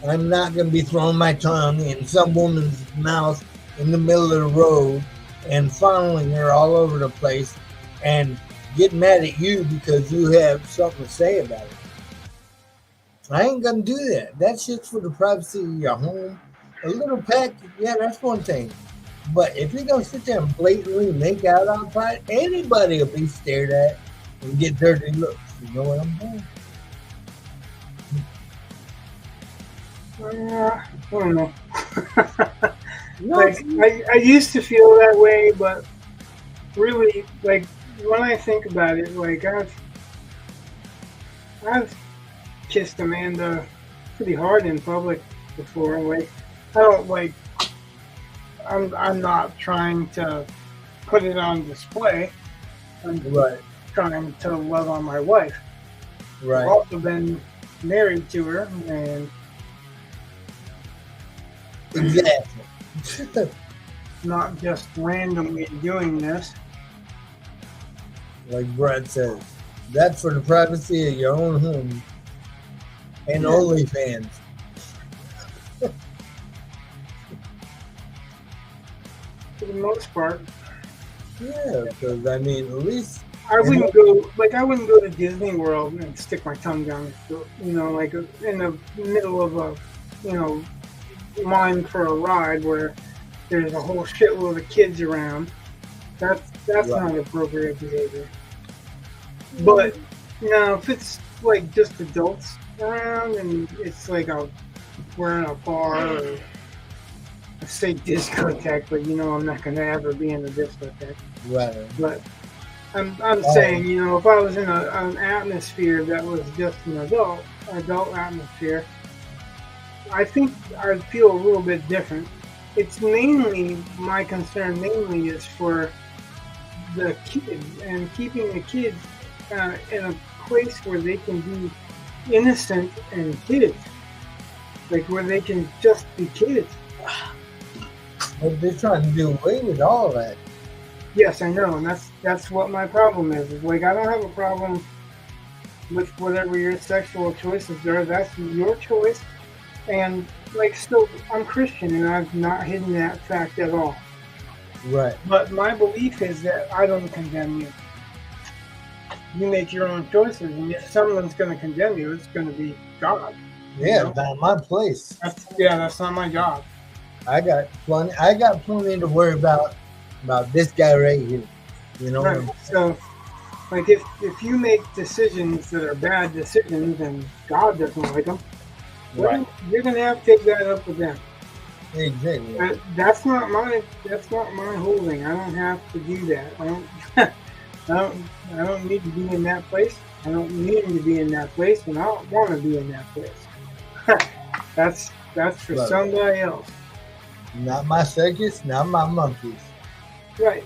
[SPEAKER 2] I'm not going to be throwing my tongue in some woman's mouth in the middle of the road and funneling her all over the place and get mad at you because you have something to say about it. I ain't going to do that. That shit's for the privacy of your home. A little peck, yeah, that's one thing. But if you're going to sit there and blatantly make out outside, anybody will be stared at and get dirty looks. You know what I'm saying?
[SPEAKER 1] I don't know.
[SPEAKER 2] No.
[SPEAKER 1] Like I used to feel that way, but really, like when I think about it, like I've kissed Amanda pretty hard in public before. Like I don't like. I'm not trying to put it on display. I'm
[SPEAKER 2] Right.
[SPEAKER 1] trying to love on my wife.
[SPEAKER 2] Right.
[SPEAKER 1] I've also been married to her, and
[SPEAKER 2] Exactly.
[SPEAKER 1] not just randomly doing this.
[SPEAKER 2] Like Brad says, that's for the privacy of your own home and
[SPEAKER 1] Yeah.
[SPEAKER 2] OnlyFans.
[SPEAKER 1] For the most part,
[SPEAKER 2] Yeah, because at least
[SPEAKER 1] I wouldn't go to Disney World and stick my tongue down his throat. Like in the middle of a line for a ride where there's a whole shitload of kids around. That's
[SPEAKER 2] Right.
[SPEAKER 1] not appropriate behavior. But if it's like just adults around and it's like we're in a bar or I say discotheque, but I'm not gonna ever be in a discotheque.
[SPEAKER 2] right.
[SPEAKER 1] But I'm saying, if I was in an atmosphere that was just an adult atmosphere, I think I'd feel a little bit different. It's mainly my concern. Mainly is for the kids and keeping the kids in a place where they can be innocent and kids, like where they can just be kids.
[SPEAKER 2] But they're trying to do away with all of that.
[SPEAKER 1] Yes, I know, and that's what my problem is. Like I don't have a problem with whatever your sexual choices are. That's your choice, and still, I'm Christian, and I've not hidden that fact at all.
[SPEAKER 2] Right.
[SPEAKER 1] But my belief is that I don't condemn you. You make your own choices, and if someone's going to condemn you, it's going to be God.
[SPEAKER 2] Yeah, not my place.
[SPEAKER 1] That's not my job.
[SPEAKER 2] I got plenty to worry about this guy right here.
[SPEAKER 1] Right. So, if you make decisions that are bad decisions and God doesn't like them,
[SPEAKER 2] Right.
[SPEAKER 1] you're going to have to take that up with them.
[SPEAKER 2] Exactly.
[SPEAKER 1] That's not my holding. I don't have to do that. I don't need to be in that place. I don't need to be in that place, and I don't want to be in that place. That's for
[SPEAKER 2] Right.
[SPEAKER 1] somebody else.
[SPEAKER 2] Not my circus, not my monkeys.
[SPEAKER 1] Right.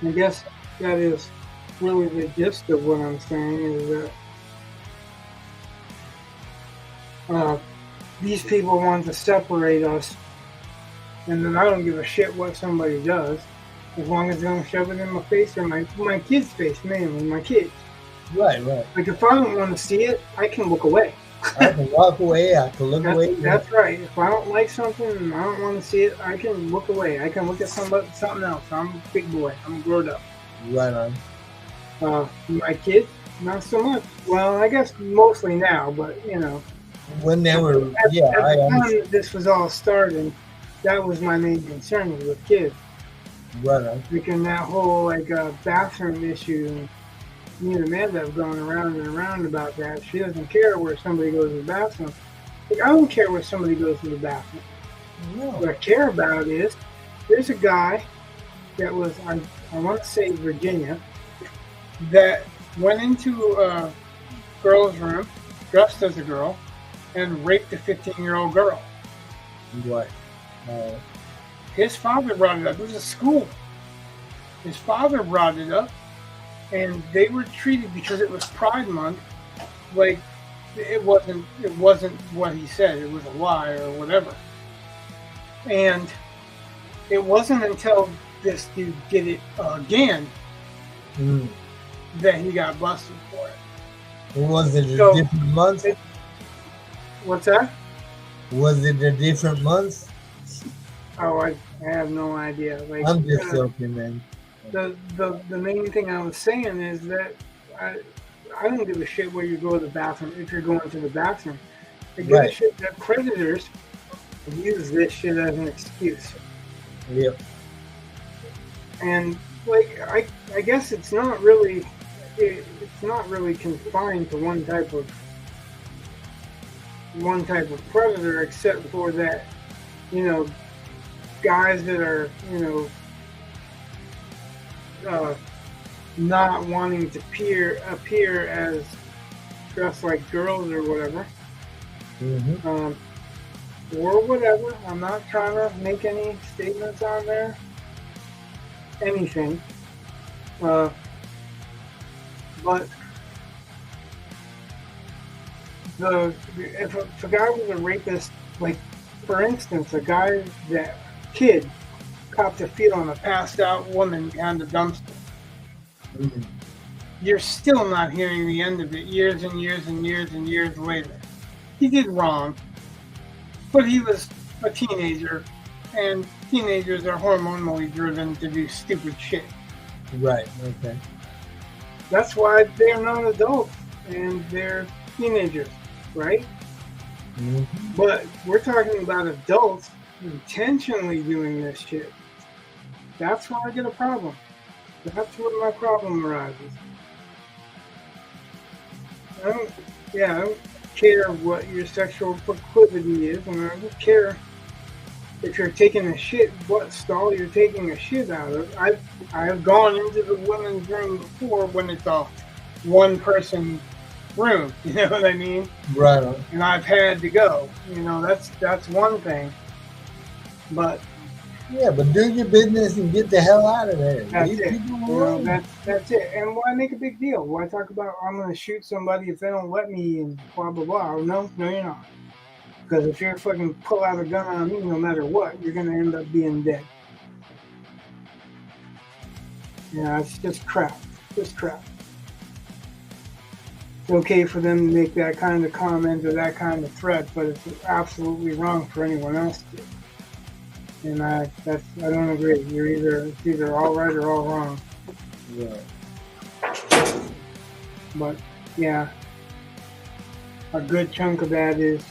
[SPEAKER 1] I guess that is really the gist of what I'm saying is that these people want to separate us, and then I don't give a shit what somebody does, as long as they don't shove it in my face or my kid's face, mainly my kids.
[SPEAKER 2] Right.
[SPEAKER 1] Like if I don't want to see it, I can look away.
[SPEAKER 2] I can walk away. I can look away.
[SPEAKER 1] That's right. If I don't like something and I don't want to see it, I can look away. I can look at something else. I'm a big boy. I'm grown up.
[SPEAKER 2] Right on.
[SPEAKER 1] My kids, not so much. Well, I guess mostly now, but you know.
[SPEAKER 2] When they were,
[SPEAKER 1] at the time this was all starting, that was my main concern with kids.
[SPEAKER 2] Right on.
[SPEAKER 1] Because that whole bathroom issue, me and Amanda have gone around and around about that. She doesn't care where somebody goes to the bathroom. Like, I don't care where somebody goes to the bathroom.
[SPEAKER 2] No.
[SPEAKER 1] What I care about is there's a guy that was, I want to say Virginia, that went into a girl's room, dressed as a girl, and raped a 15-year-old girl.
[SPEAKER 2] Right.
[SPEAKER 1] His father brought it up. It was a school. His father brought it up, and they were treated, because it was Pride Month, like it wasn't what he said. It was a lie or whatever. And it wasn't until this dude did it again that he got busted for it.
[SPEAKER 2] Was it a different month?
[SPEAKER 1] What's that?
[SPEAKER 2] Was it a different month?
[SPEAKER 1] Oh, I have no idea. Like,
[SPEAKER 2] I'm just joking, man.
[SPEAKER 1] The main thing I was saying is that I don't give a shit where you go to the bathroom if you're going to the bathroom. I give a shit that predators use this shit as an excuse.
[SPEAKER 2] Yep.
[SPEAKER 1] And like I guess it's not really confined to one type of predator, except for that, you know, guys that are, you know, not wanting to appear as dressed like girls or whatever. Or whatever. I'm not trying to make any statements on there. Anything. But if a guy was a rapist, like for instance, kid copped a feel on a passed out woman behind the dumpster. You're still not hearing the end of it years and years and years and years later. He did wrong, but he was a teenager, and teenagers are hormonally driven to do stupid shit.
[SPEAKER 2] Right, okay.
[SPEAKER 1] That's why they're not adults, and they're teenagers, right? But we're talking about adults intentionally doing this shit. That's where I get a problem. That's where my problem arises. I don't care what your sexual proclivity is, and I don't care if you're taking a shit, what stall you're taking a shit out of. I've gone into the women's room before when it's a one-person room, you know what I mean?
[SPEAKER 2] Right on.
[SPEAKER 1] And I've had to go. You know, that's one thing. But
[SPEAKER 2] yeah, but do your business and get the hell out of there.
[SPEAKER 1] That's it. You know, that's it. And why make a big deal? Why talk about I'm going to shoot somebody if they don't let me and blah blah blah? No, you're not. Because if you're fucking pull out a gun on me, no matter what, you're going to end up being dead. Yeah, it's just crap. Just crap. It's okay for them to make that kind of comment or that kind of threat, but it's absolutely wrong for anyone else to do. And I don't agree. It's either all right or all wrong.
[SPEAKER 2] Yeah.
[SPEAKER 1] But yeah, a good chunk of that is.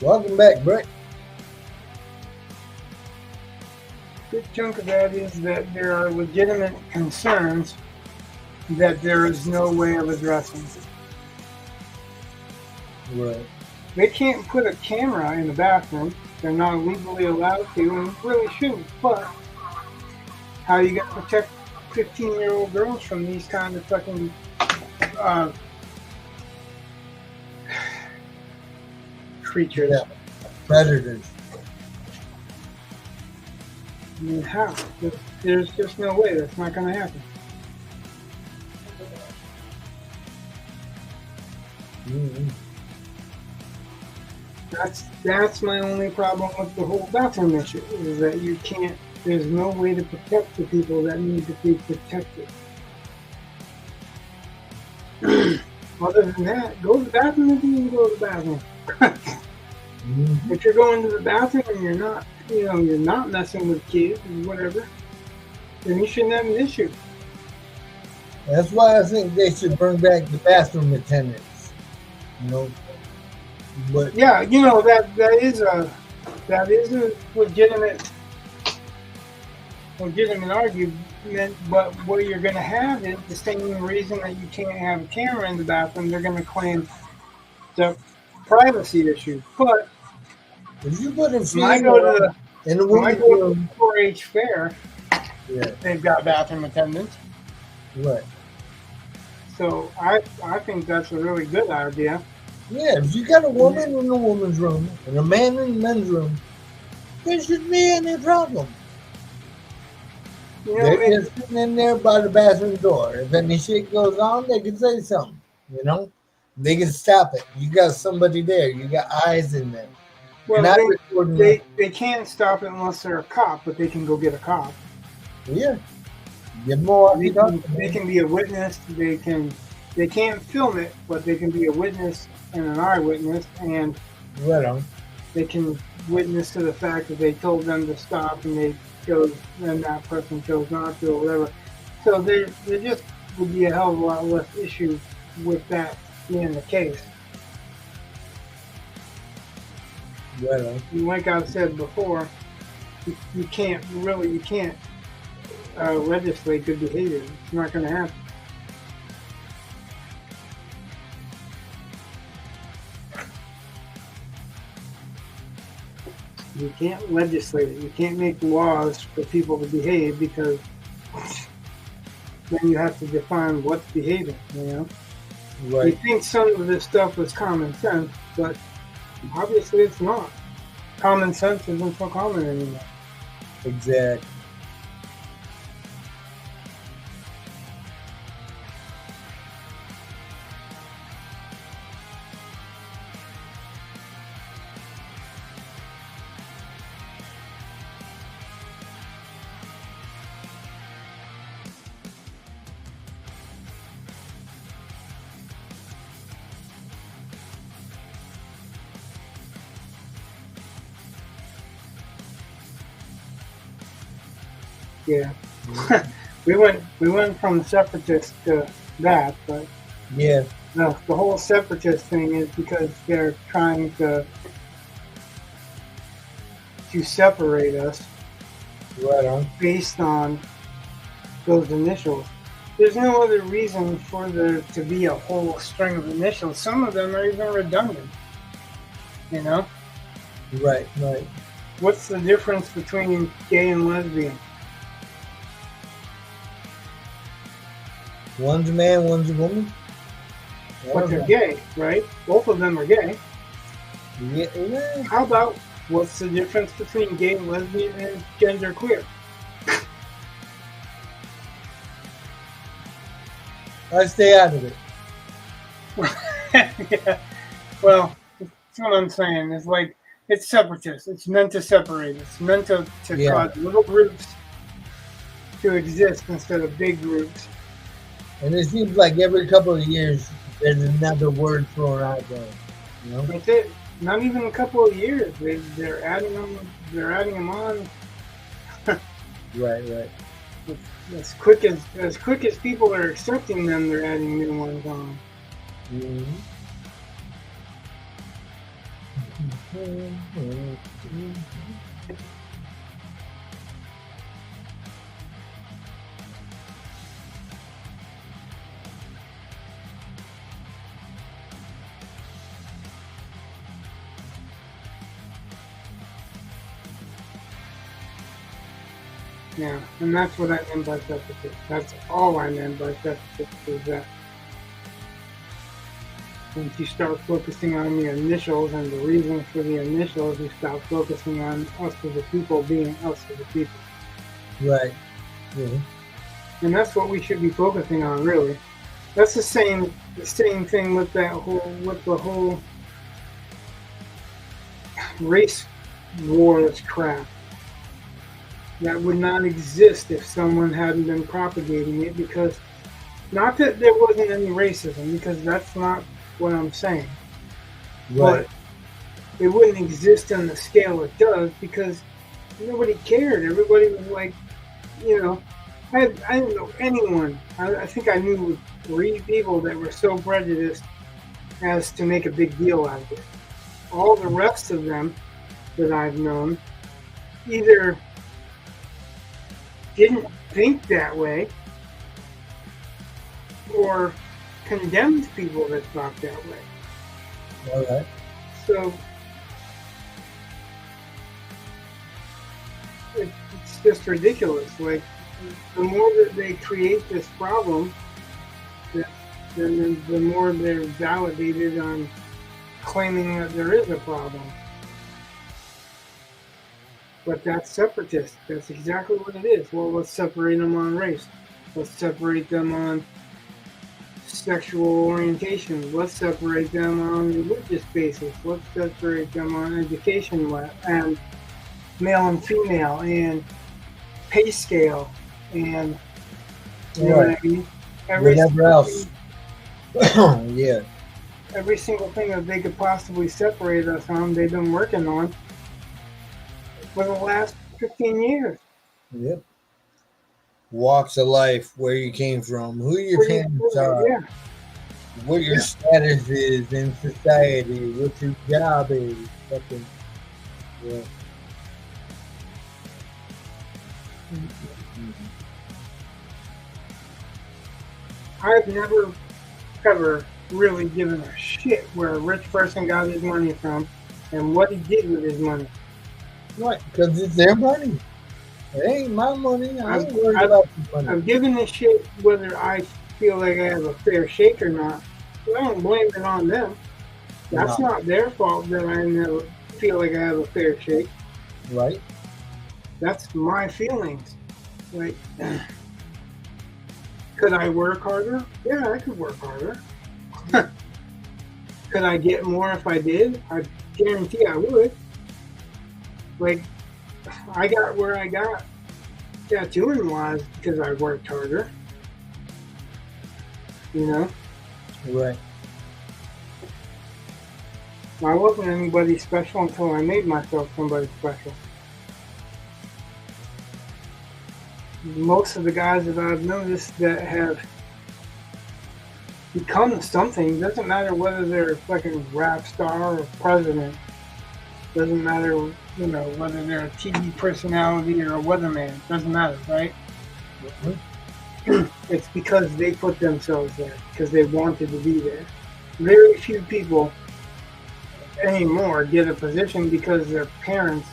[SPEAKER 2] Welcome back, Brett.
[SPEAKER 1] Good chunk of that is that there are legitimate concerns that there is no way of addressing.
[SPEAKER 2] Right.
[SPEAKER 1] They can't put a camera in the bathroom. They're not legally allowed to, and really shouldn't. But how are you going to protect 15-year-old girls from these kind of fucking creatures?
[SPEAKER 2] Yeah. Predators.
[SPEAKER 1] I mean, how? There's just no way that's not going to happen.
[SPEAKER 2] Mm-hmm.
[SPEAKER 1] That's my only problem with the whole bathroom issue, is that you can't. There's no way to protect the people that need to be protected. Other than that, go to the bathroom if you need to go to the bathroom.
[SPEAKER 2] Mm-hmm.
[SPEAKER 1] If you're going to the bathroom and you're not, you're not messing with kids or whatever, then you shouldn't have an issue.
[SPEAKER 2] That's why I think they should bring back the bathroom attendants. You know, but
[SPEAKER 1] Yeah, that is a legitimate argument. But what you're going to have is the same reason that you can't have a camera in the bathroom. They're going to claim the privacy issue. But
[SPEAKER 2] if you put a
[SPEAKER 1] when I go to
[SPEAKER 2] in the
[SPEAKER 1] when I
[SPEAKER 2] women's
[SPEAKER 1] go to
[SPEAKER 2] room,
[SPEAKER 1] the 4-H fair,
[SPEAKER 2] yeah,
[SPEAKER 1] they've got bathroom attendants.
[SPEAKER 2] right.
[SPEAKER 1] So I think that's a really good idea.
[SPEAKER 2] Yeah, if you got a woman in the woman's room and a man in the men's room, there shouldn't be any problem. They're just sitting in there by the bathroom door. If any shit goes on, they can say something. They can stop it. You got somebody there. You got eyes in there.
[SPEAKER 1] Well, they can't stop it unless they're a cop, but they can go get a cop.
[SPEAKER 2] Yeah. Get more.
[SPEAKER 1] They can be a witness. They can't film it, but they can be a witness and an eyewitness, and they can witness to the fact that they told them to stop and then that person chose not to or whatever. So there just would be a hell of a lot less issue with that being the case. Like I've said before, you can't legislate good behavior. It's not going to happen. You can't legislate it. You can't make laws for people to behave, because then you have to define what's behaving,
[SPEAKER 2] Right.
[SPEAKER 1] You think some of this stuff was common sense, but obviously it's not. Common sense isn't so common anymore.
[SPEAKER 2] Exactly.
[SPEAKER 1] Yeah. we went from separatist to that, but
[SPEAKER 2] yeah,
[SPEAKER 1] the whole separatist thing is because they're trying to separate us based on those initials. There's no other reason for there to be a whole string of initials. Some of them are even redundant.
[SPEAKER 2] Right.
[SPEAKER 1] What's the difference between gay and lesbian?
[SPEAKER 2] One's a man, one's a woman.
[SPEAKER 1] But they're gay, right? Both of them are gay.
[SPEAKER 2] Yeah.
[SPEAKER 1] How about what's the difference between gay and lesbian and genderqueer?
[SPEAKER 2] I stay out of it.
[SPEAKER 1] Yeah. Well, that's what I'm saying. It's like, it's separatist. It's meant to separate. It's meant to cause little groups to exist instead of big groups.
[SPEAKER 2] And it seems like every couple of years there's another word thrown out there.
[SPEAKER 1] That's it. Not even a couple of years. They're adding them. They're adding them on.
[SPEAKER 2] Right.
[SPEAKER 1] As quick as people are accepting them, they're adding new ones on.
[SPEAKER 2] Mm-hmm.
[SPEAKER 1] Yeah, and that's what I meant by separatist. That's all I meant by separatist, is that once you start focusing on the initials and the reason for the initials, you stop focusing on us as a people being us as a people.
[SPEAKER 2] Right. Yeah.
[SPEAKER 1] And that's what we should be focusing on, really. That's the same thing with the whole race war that's crap. That would not exist if someone hadn't been propagating it, because not that there wasn't any racism, because that's not what I'm saying.
[SPEAKER 2] Right.
[SPEAKER 1] But it wouldn't exist on the scale it does because nobody cared. Everybody was like, I didn't know anyone. I think I knew 3 people that were so prejudiced as to make a big deal out of it. All the rest of them that I've known either didn't think that way or condemned people that thought that way.
[SPEAKER 2] All right.
[SPEAKER 1] So it's just ridiculous. Like, the more that they create this problem, then the more they're validated on claiming that there is a problem. But that's separatist. That's exactly what it is. Well, let's separate them on race. Let's separate them on sexual orientation. Let's separate them on religious basis. Let's separate them on education and male and female and pay scale and what I mean?
[SPEAKER 2] Whatever else. Yeah.
[SPEAKER 1] Every single thing that they could possibly separate us on, they've been working on for the last 15 years.
[SPEAKER 2] Yep. Walks of life, where you came from, who your parents are, what your status is in society, what your job is. Fucking, yeah.
[SPEAKER 1] I've never, ever really given a shit where a rich person got his money from and what he did with his money.
[SPEAKER 2] Right, because it's their money. It ain't my money. I ain't worried about the money.
[SPEAKER 1] I'm giving a shit whether I feel like I have a fair shake or not. So I don't blame it on them. That's not their fault that I never feel like I have a fair shake.
[SPEAKER 2] Right.
[SPEAKER 1] That's my feelings. Like, could I work harder? Yeah, I could work harder. Could I get more if I did? I guarantee I would. Like, I got where I got tattooing-wise because I worked harder. You know?
[SPEAKER 2] Right.
[SPEAKER 1] I wasn't anybody special until I made myself somebody special. Most of the guys that I've noticed that have become something, doesn't matter whether they're a fucking rap star or president, doesn't matter, whether they're a TV personality or a weatherman, doesn't matter, right? Mm-hmm. It's because they put themselves there, because they wanted to be there. Very few people anymore get a position because their parents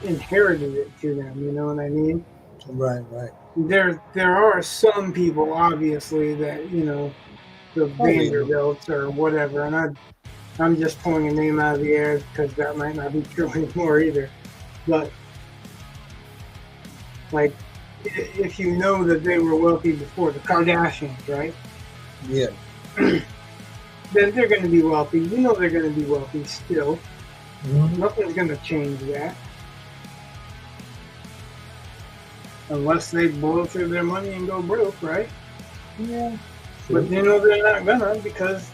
[SPEAKER 1] inherited it to them, you know what I mean?
[SPEAKER 2] Right, right.
[SPEAKER 1] There are some people, obviously, that, the Vanderbilts or whatever, and I'm just pulling a name out of the air because that might not be true anymore either. But, like, if you know that they were wealthy before, the Kardashians, right?
[SPEAKER 2] Yeah.
[SPEAKER 1] Then they're going to be wealthy. You know they're going to be wealthy still. Mm-hmm. Nothing's going to change that. Unless they blow through their money and go broke, right?
[SPEAKER 2] Yeah.
[SPEAKER 1] But they're not gonna, because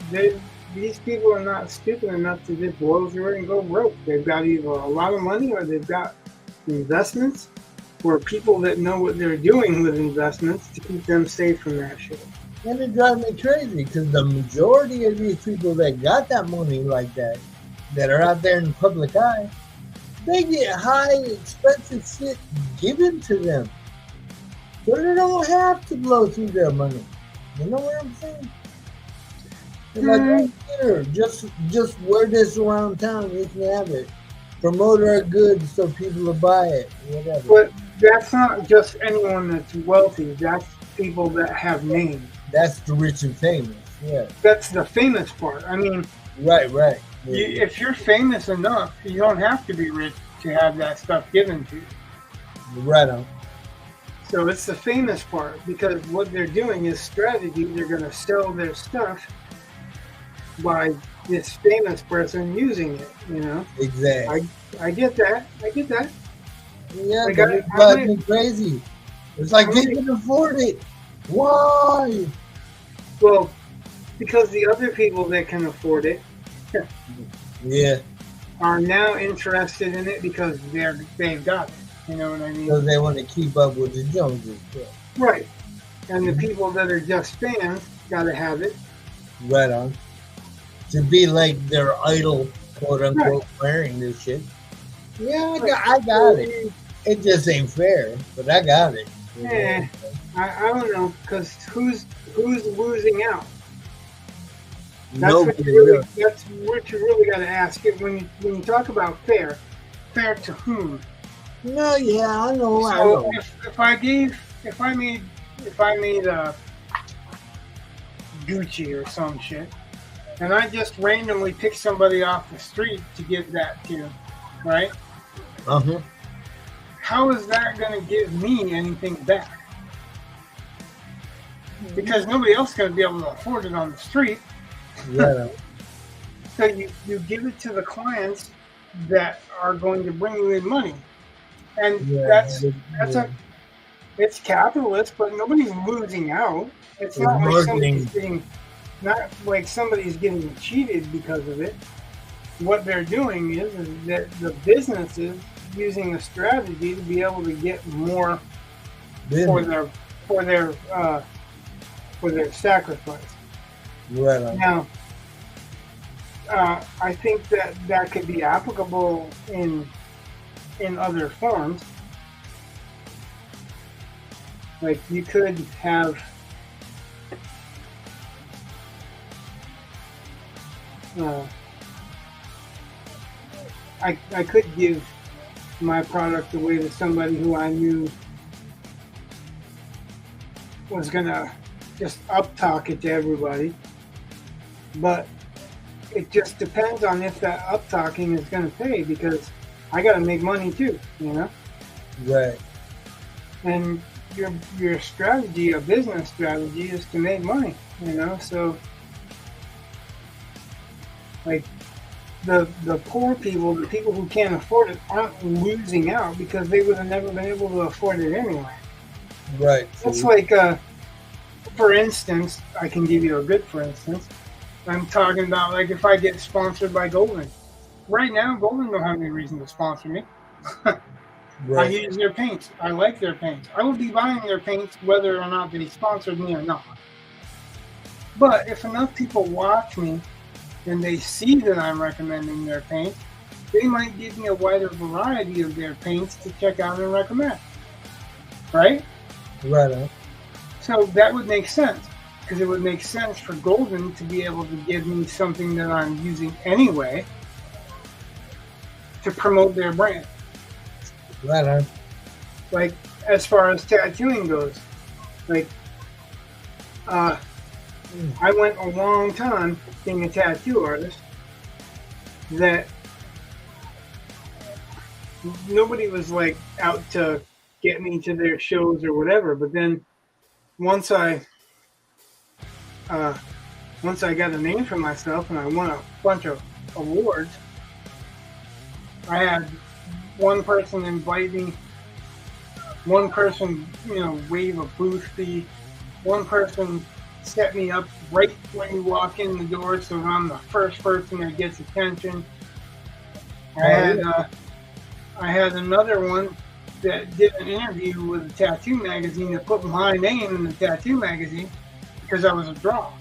[SPEAKER 1] these people are not stupid enough to just blow through it and go broke. They've got either a lot of money or they've got investments or people that know what they're doing with investments to keep them safe from that shit.
[SPEAKER 2] And it drives me crazy because the majority of these people that got that money like that are out there in the public eye, they get high, expensive shit given to them. So they don't have to blow through their money. You know what I'm saying? Like, here, just wear this around town. You can have it. Promote our goods so people will buy it. Whatever.
[SPEAKER 1] But that's not just anyone that's wealthy. That's people that have names.
[SPEAKER 2] That's the rich and famous. Yeah.
[SPEAKER 1] That's the famous part. I mean,
[SPEAKER 2] right. Yeah.
[SPEAKER 1] If you're famous enough, you don't have to be rich to have that stuff given to you.
[SPEAKER 2] Right on.
[SPEAKER 1] So it's the famous part because what they're doing is strategy. They're going to sell their stuff by this famous person using it. You know,
[SPEAKER 2] Exactly.
[SPEAKER 1] I get that. I get that.
[SPEAKER 2] Yeah,
[SPEAKER 1] Like
[SPEAKER 2] but it drives me crazy. It's like they can afford it. Why?
[SPEAKER 1] Well, because the other people that can afford it,
[SPEAKER 2] Yeah,
[SPEAKER 1] are now interested in it because they've got it. You know what I mean?
[SPEAKER 2] because they want to keep up with the Joneses. Yeah.
[SPEAKER 1] Right. And the people that are just fans gotta have it.
[SPEAKER 2] Right on. To be like their idol, quote unquote, wearing this shit. Yeah, I got it. It just ain't fair, but I got it.
[SPEAKER 1] Yeah, I don't know, because who's losing out? That's what you really got to ask it when you talk about fair. Fair to whom?
[SPEAKER 2] No, yeah, I know.
[SPEAKER 1] So if I made Gucci or some shit, and I just randomly pick somebody off the street to give that to, right?
[SPEAKER 2] Uh-huh.
[SPEAKER 1] How is that going to give me anything back? Because nobody else is going to be able to afford it on the street.
[SPEAKER 2] Yeah.
[SPEAKER 1] So you give it to the clients that are going to bring you in money. And it's capitalist, but nobody's losing out. It's not like somebody's getting cheated because of it. What they're doing is that the business is using a strategy to be able to get more for their sacrifice.
[SPEAKER 2] Right on.
[SPEAKER 1] Now, I think that could be applicable in other forms. Like you could have I could give my product away to somebody who I knew was gonna just up-talk it to everybody, but it just depends on if that up-talking is gonna pay, because I gotta make money too, you know?
[SPEAKER 2] Right.
[SPEAKER 1] And your strategy, a business strategy, is to make money, you know? So like the poor people, the people who can't afford it, aren't losing out because they would have never been able to afford it anyway.
[SPEAKER 2] Right.
[SPEAKER 1] It's like, for instance, I can give you a good for instance. I'm talking about like if I get sponsored by Golden. Right now, Golden don't have any reason to sponsor me.
[SPEAKER 2] Right.
[SPEAKER 1] I use their paints. I like their paints. I will be buying their paints whether or not they sponsored me or not. But if enough people watch me and they see that I'm recommending their paints, they might give me a wider variety of their paints to check out and recommend. Right?
[SPEAKER 2] Right on.
[SPEAKER 1] So that would make sense, because it would make sense for Golden to be able to give me something that I'm using anyway to promote their brand.
[SPEAKER 2] Right on.
[SPEAKER 1] Like, as far as tattooing goes, like, I went a long time being a tattoo artist that nobody was like out to get me to their shows or whatever. But then once I got a name for myself and I won a bunch of awards, I had one person invite me, one person, waive a booth fee, one person set me up right when you walk in the door, so I'm the first person that gets attention. I had another one that did an interview with a tattoo magazine that put my name in the tattoo magazine because I was a draw.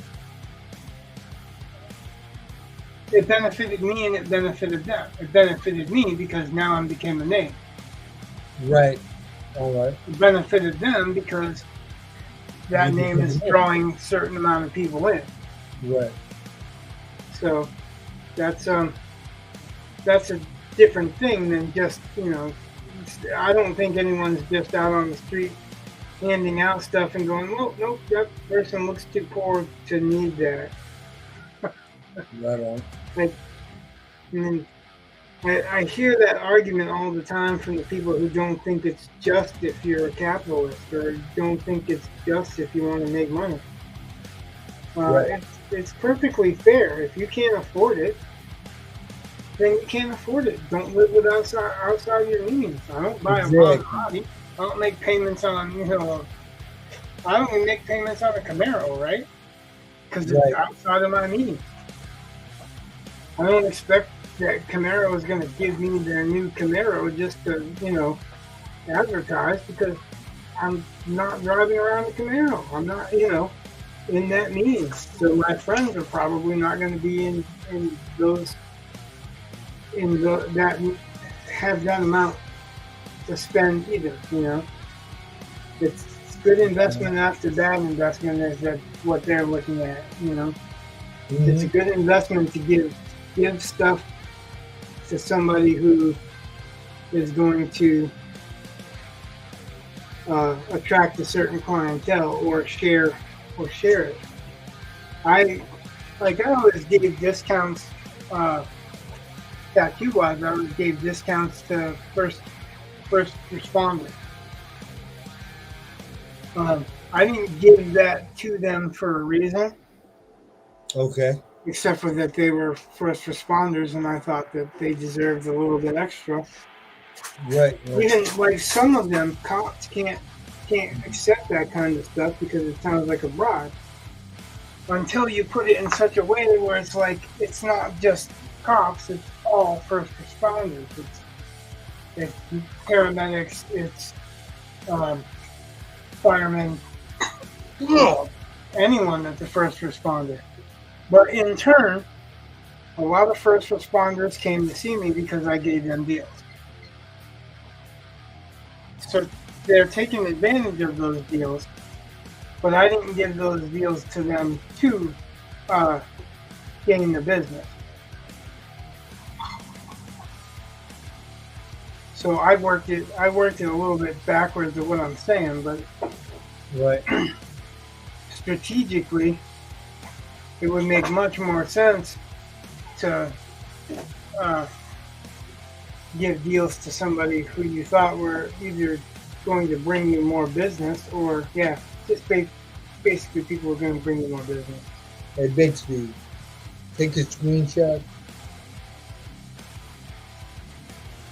[SPEAKER 1] It benefited me and it benefited them. It benefited me because now I became a name.
[SPEAKER 2] Right. All right.
[SPEAKER 1] It benefited them because that name is drawing a certain amount of people in.
[SPEAKER 2] Right.
[SPEAKER 1] So that's a different thing than just, I don't think anyone's just out on the street handing out stuff and going, nope, that person looks too poor to need that.
[SPEAKER 2] Right on.
[SPEAKER 1] Like, I mean, I hear that argument all the time from the people who don't think it's just if you're a capitalist or don't think it's just if you want to make money.
[SPEAKER 2] Right.
[SPEAKER 1] It's perfectly fair. If you can't afford it, then you can't afford it. Don't live with outside your means. I don't buy a Maserati. I don't make payments on, I don't make payments on a Camaro, right? Because it's outside of my means. I don't expect that Camaro is going to give me their new Camaro just to, advertise, because I'm not driving around a Camaro. I'm not, in that means. So my friends are probably not going to be in those, that have that amount to spend either, It's good investment after bad investment is that what they're looking at,
[SPEAKER 2] Mm-hmm.
[SPEAKER 1] It's a good investment to give stuff to somebody who is going to attract a certain clientele or share it. I always gave discounts, tattoo wise. I always gave discounts to first responders. I didn't give that to them for a reason.
[SPEAKER 2] Okay.
[SPEAKER 1] Except for that they were first responders, and I thought that they deserved a little bit extra.
[SPEAKER 2] Right.
[SPEAKER 1] Even like some of them, cops can't accept that kind of stuff because it sounds like a bribe. Until you put it in such a way where it's like it's not just cops; it's all first responders. It's paramedics. It's firemen. Anyone that's a first responder. But in turn, a lot of first responders came to see me because I gave them deals. So they're taking advantage of those deals, but I didn't give those deals to them to gain the business. So I worked it a little bit backwards of what I'm saying, but strategically, it would make much more sense to give deals to somebody who you thought were either going to bring you more business or, just basically people who are going to bring you more business.
[SPEAKER 2] Hey, Bixby, take a screenshot.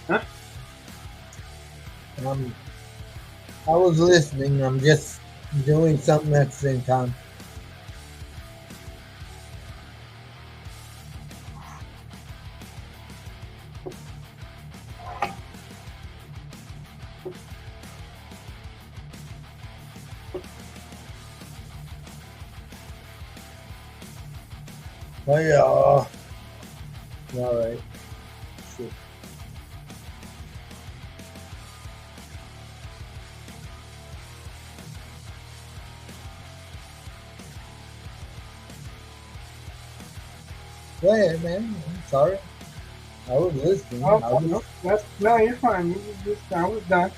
[SPEAKER 1] Huh?
[SPEAKER 2] I was listening. I'm just doing something at the same time. Oh yeah. All right. Shit. Go ahead, man. I'm sorry. I was listening.
[SPEAKER 1] No, you're fine. I was done.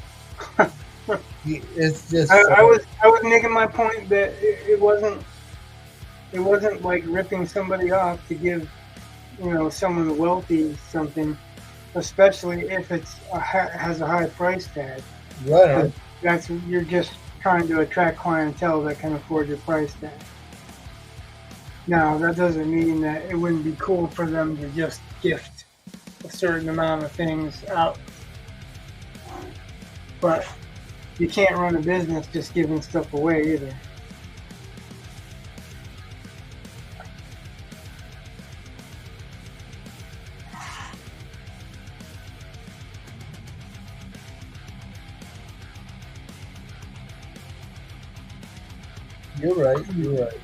[SPEAKER 2] It's just.
[SPEAKER 1] I was making my point that it wasn't like ripping somebody off to give, someone wealthy something, especially if it's has a high price tag.
[SPEAKER 2] Right.
[SPEAKER 1] You're just trying to attract clientele that can afford your price tag. Now, that doesn't mean that it wouldn't be cool for them to just gift a certain amount of things out. But you can't run a business just giving stuff away either.
[SPEAKER 2] You're right.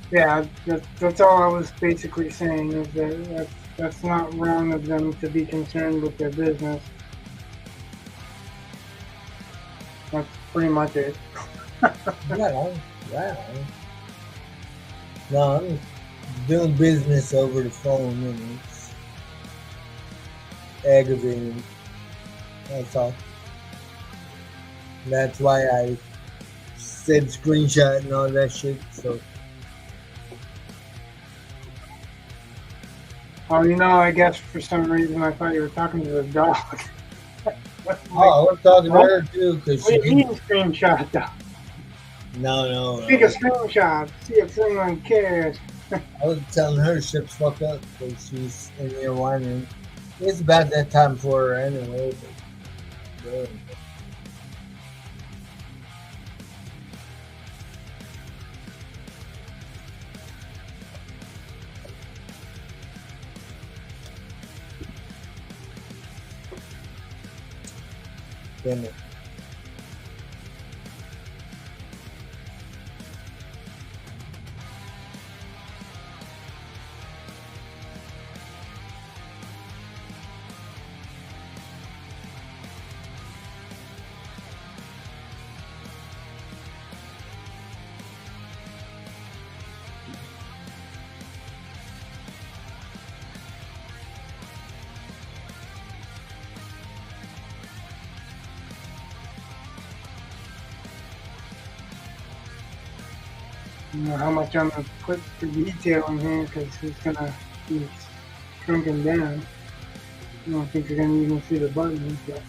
[SPEAKER 1] Yeah, that's all I was basically saying, is that that's not wrong of them to be concerned with their business. That's pretty much it.
[SPEAKER 2] Wow. No, I'm doing business over the phone, and it's aggravating. That's all. That's why I said screenshot and all that shit. So
[SPEAKER 1] Oh, you know, I guess for some reason I thought you were talking to the dog.
[SPEAKER 2] Oh, I was talking to
[SPEAKER 1] What?
[SPEAKER 2] her too because
[SPEAKER 1] What
[SPEAKER 2] she
[SPEAKER 1] do you
[SPEAKER 2] keeps.
[SPEAKER 1] mean screenshot, though?
[SPEAKER 2] No, no,
[SPEAKER 1] Take a
[SPEAKER 2] no.
[SPEAKER 1] screenshot. See if someone cares.
[SPEAKER 2] I was telling her shit's fucked up because she's in there whining. It's about that time for her anyway. But, damn it.
[SPEAKER 1] You know how much I'm gonna put for detail in here because it's gonna be shrunken down. I don't think you're gonna even see the buttons, but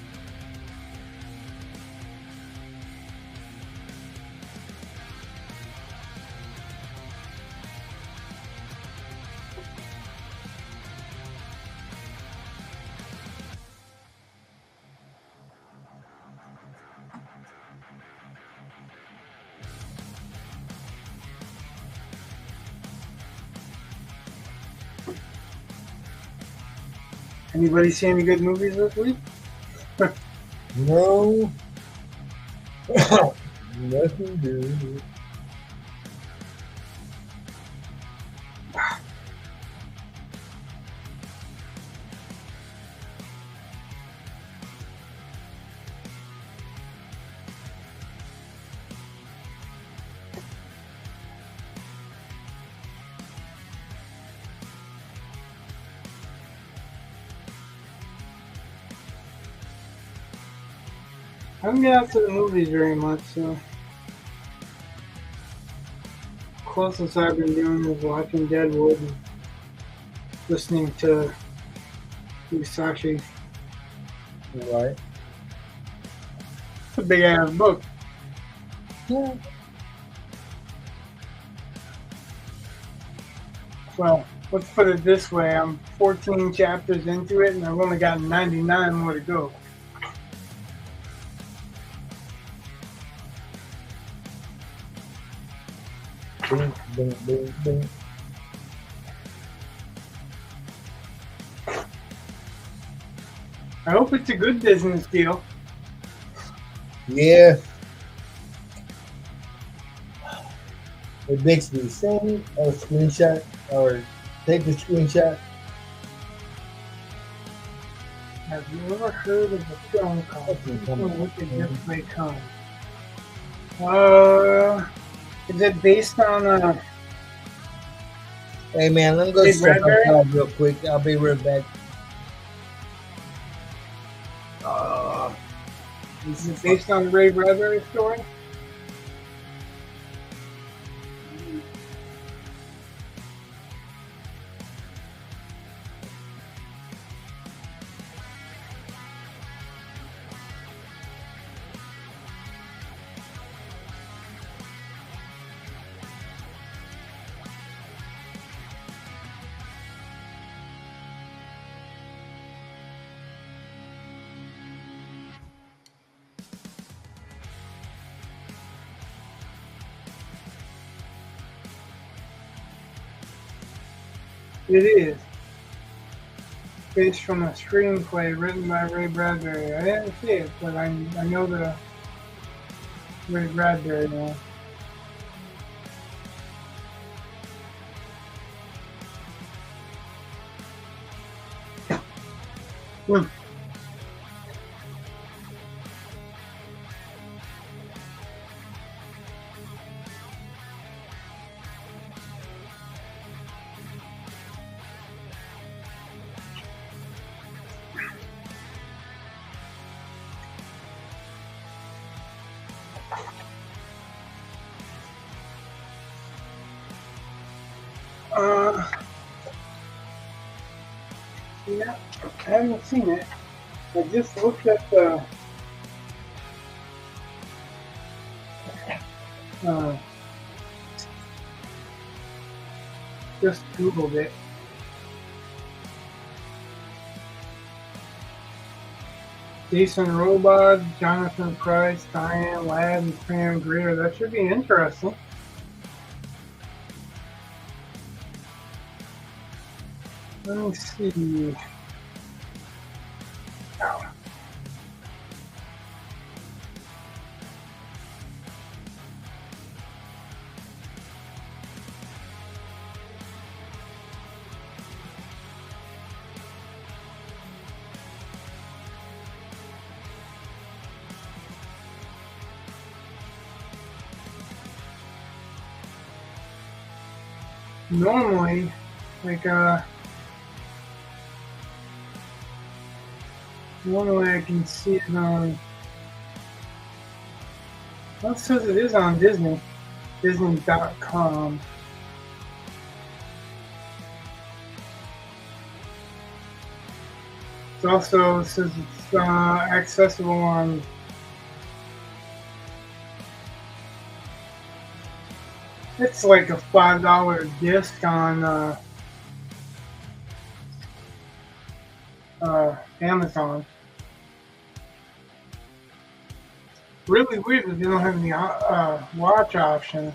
[SPEAKER 1] anybody see any good movies this week?
[SPEAKER 2] No. Nothing good.
[SPEAKER 1] I haven't been out to the movies very much, so closest I've been doing is watching Deadwood and listening to Musashi.
[SPEAKER 2] Right.
[SPEAKER 1] It's a big ass book.
[SPEAKER 2] Yeah.
[SPEAKER 1] Well, let's put it this way: I'm 14 chapters into it, and I've only got 99 more to go.
[SPEAKER 2] Bing, bing, bing, bing.
[SPEAKER 1] I hope it's a good business deal.
[SPEAKER 2] Yeah. It makes me send a screenshot or take a screenshot.
[SPEAKER 1] Have you ever heard of a film called
[SPEAKER 2] Fucking
[SPEAKER 1] People
[SPEAKER 2] come
[SPEAKER 1] Wicked
[SPEAKER 2] on.
[SPEAKER 1] This Way Come? Is it based on
[SPEAKER 2] Hey man, let me go
[SPEAKER 1] Ray
[SPEAKER 2] step
[SPEAKER 1] Bradbury?
[SPEAKER 2] outside real quick. I'll be right back.
[SPEAKER 1] Is it based on the Ray Bradbury story? It is. Based from a screenplay written by Ray Bradbury. I didn't see it, but I know the Ray Bradbury now. Hmm. Yeah, I haven't seen it. I just looked at the. Uh, just Googled it. Jason Robot, Jonathan Price, Diane Ladd, and Pam Grier. That should be interesting. Let me see. Ow. Normally, like normally I can see it on. Well, it says it is on Disney, Disney.com. It also says it's accessible on. It's like a $5 disc on Amazon. Really weird that they don't have any watch option.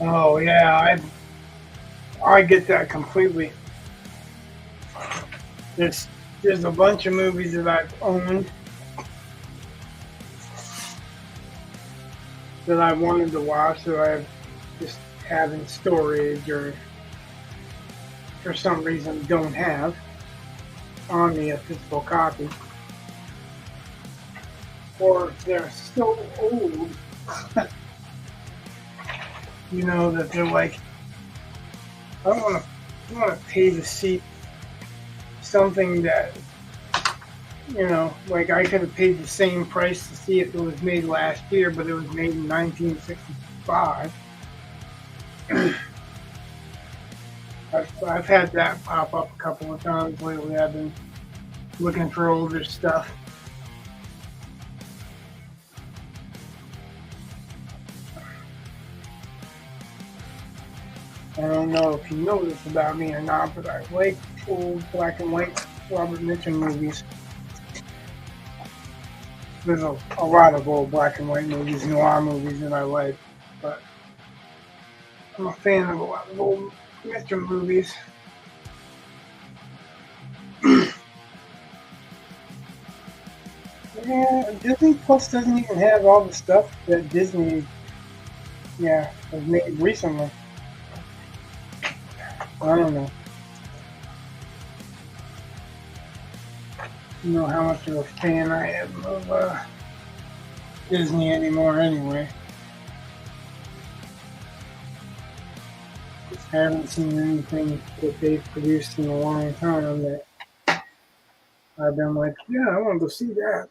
[SPEAKER 1] Oh yeah, I get that completely. There's a bunch of movies that I've owned that I wanted to watch that I just have in storage or for some reason don't have on me a physical copy. Or they're so old, you know, that they're like, I don't want to pay to see something that, you know, like I could have paid the same price to see if it was made last year, but it was made in 1965. I've had that pop up a couple of times lately. I've been looking for older stuff. I don't know if you know this about me or not, but I like old black and white Robert Mitchum movies. There's a lot of old black and white movies, noir movies that I like, but I'm a fan of a lot of old Mitchum movies. Yeah, Disney Plus doesn't even have all the stuff that Disney, has made recently. I don't know. You know how much of a fan I am of Disney anymore anyway. I haven't seen anything that they've produced in a long time that I've been like, yeah, I want to go see that.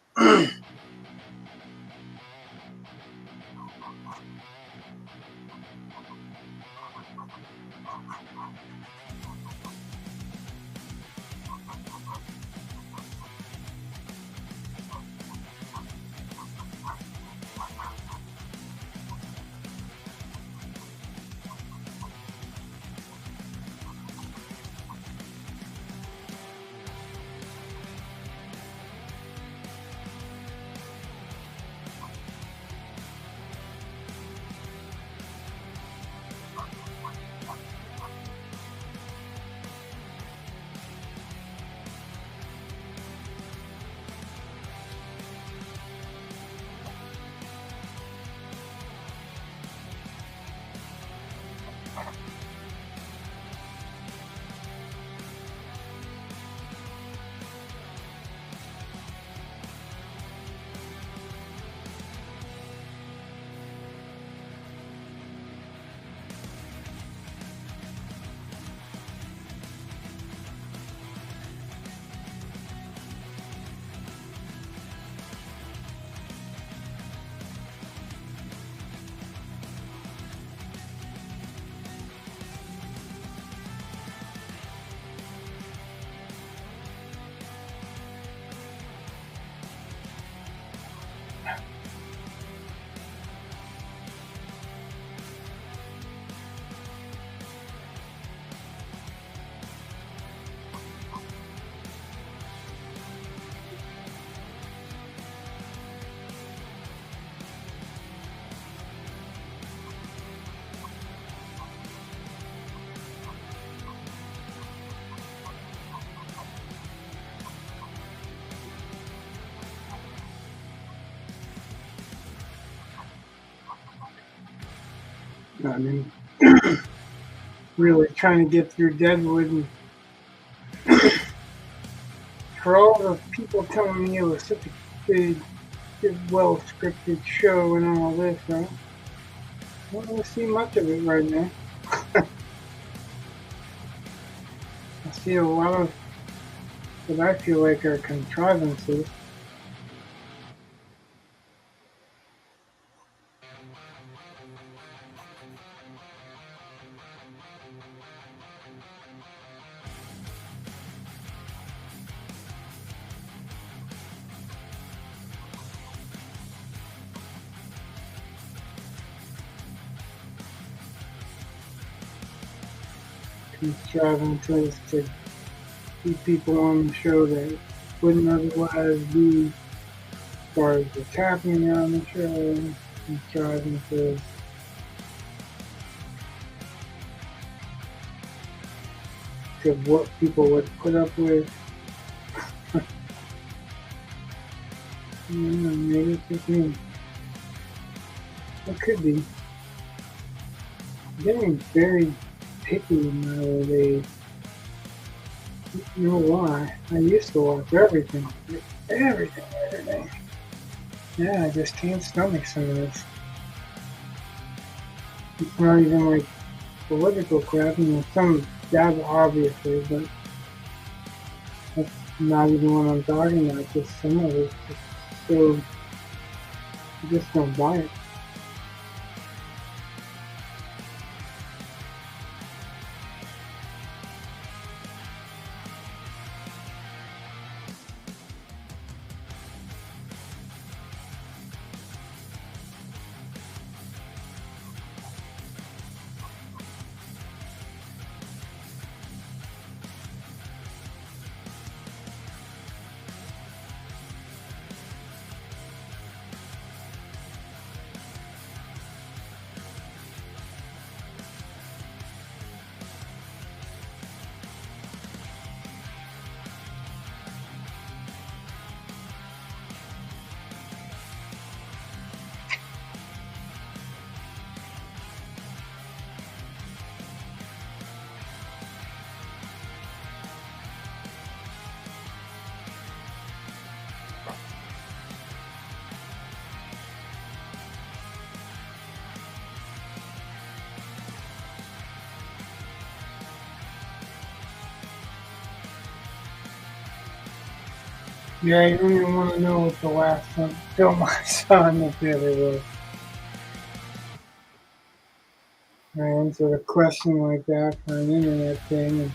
[SPEAKER 1] I mean, really trying to get through Deadwood, and for all the people telling me it was such a big, well scripted show and all this, right? I don't really see much of it right now. I see a lot of what I feel like are contrivances. Contrivances to keep people on the show that wouldn't otherwise be, as far as what's happening on the show. Contrivances to what people would put up with. Maybe it's just me. It could be. I'm getting very picky in my old age. You know why? I used to watch everything. Everything. Yeah, I just can't stomach some of this. It's not even like political crap, some that obviously, but that's not even what I'm talking about. Just some of it. So I just don't buy it. Yeah, you don't even want to know what the last film I saw in the theater was. I answered a question like that for an internet thing, and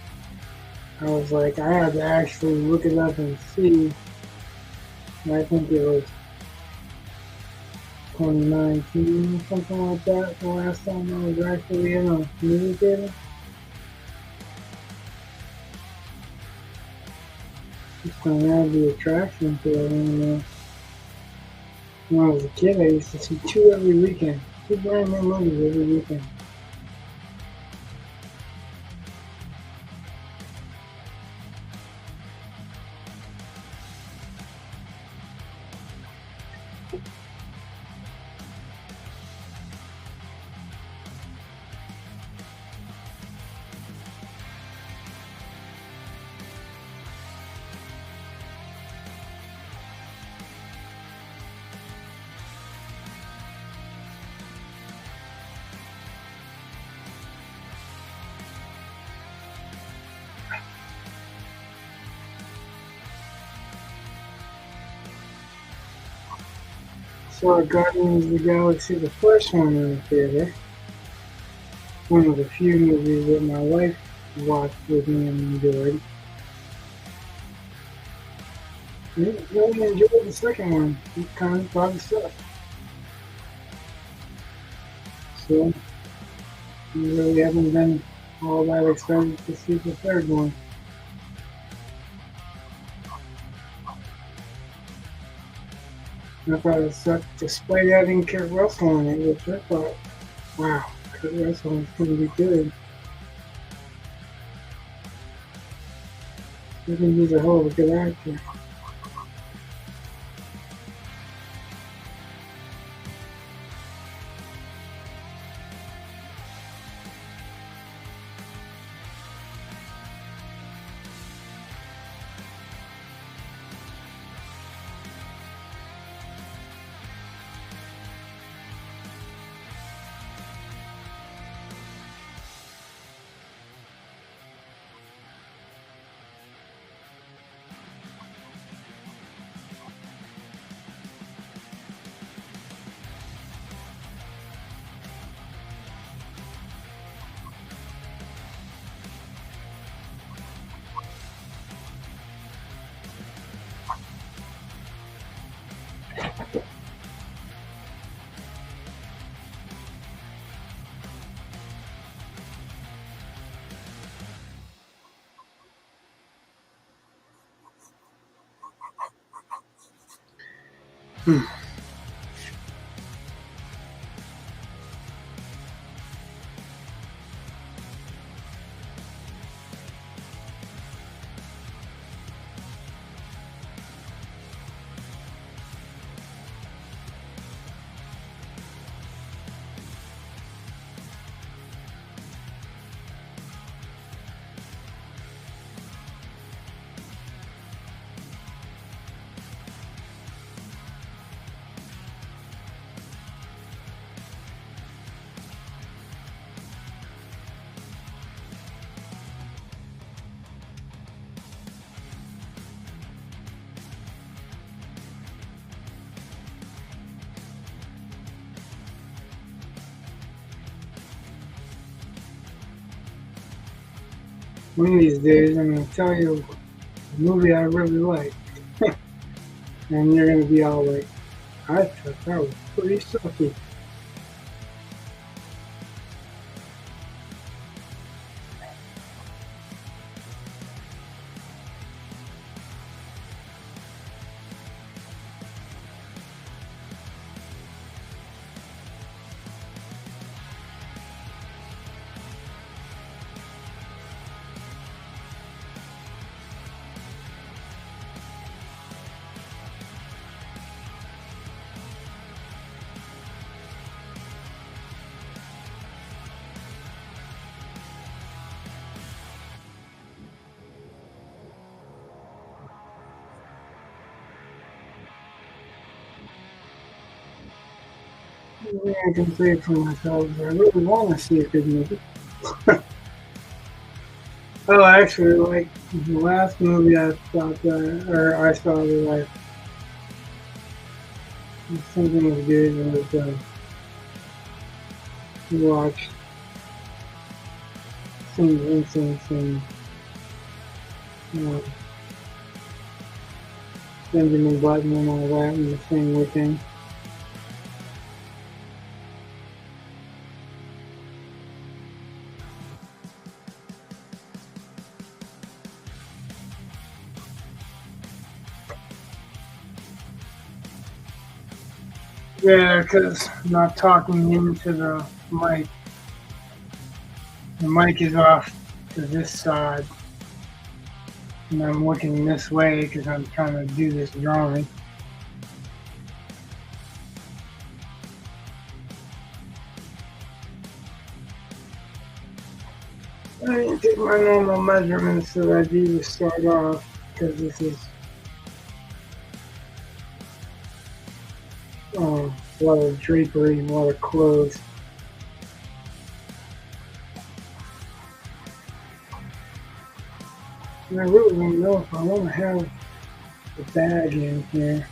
[SPEAKER 1] I was like, I had to actually look it up and see. And I think it was 2019 or something like that, the last time I was actually in a movie theater. Just don't have the attraction to it anymore. When I was a kid, I used to see two every weekend. Two brand new movies every weekend. Saw Guardians of the Galaxy, the first one in the theater. One of the few movies that my wife watched with me and enjoyed. I really enjoyed the second one. It kind of probably stuff. So, we really haven't been all that excited to see the third one. I thought it sucked despite having Kurt Russell in it, which I thought, wow, Kurt Russell is going to be good. I think he's a hell of a good actor. One of these days, I'm going to tell you a movie I really like. And you're going to be all like, I thought that was pretty sucky. I can say it for myself. I really want to see a good movie. Oh, actually, like the last movie I thought I saw that something was good was watched St. Vincent's and Benjamin Button and all that and the thing with him. Yeah, because I'm not talking into the mic. The mic is off to this side. And I'm looking this way because I'm trying to do this drawing. I didn't take my normal measurements that I do to start off because this is a lot of drapery and a lot of clothes. And I really don't know if I want to have the bag in here.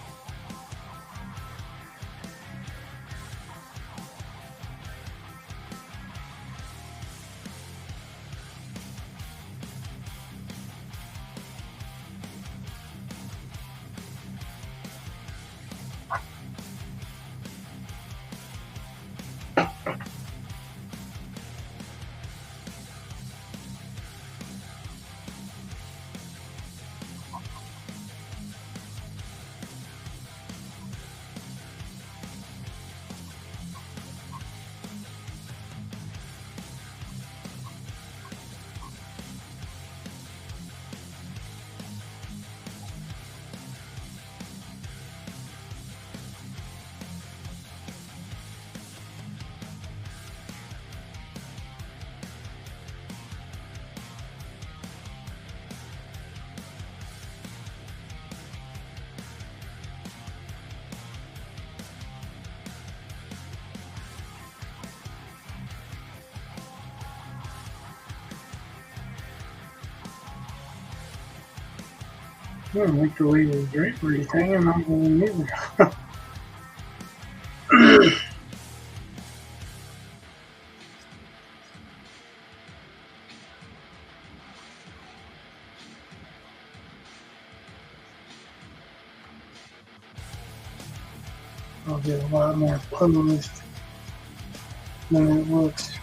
[SPEAKER 1] I don't like the way the drapery is hanging on the either. I'll get a lot more posed than it looks.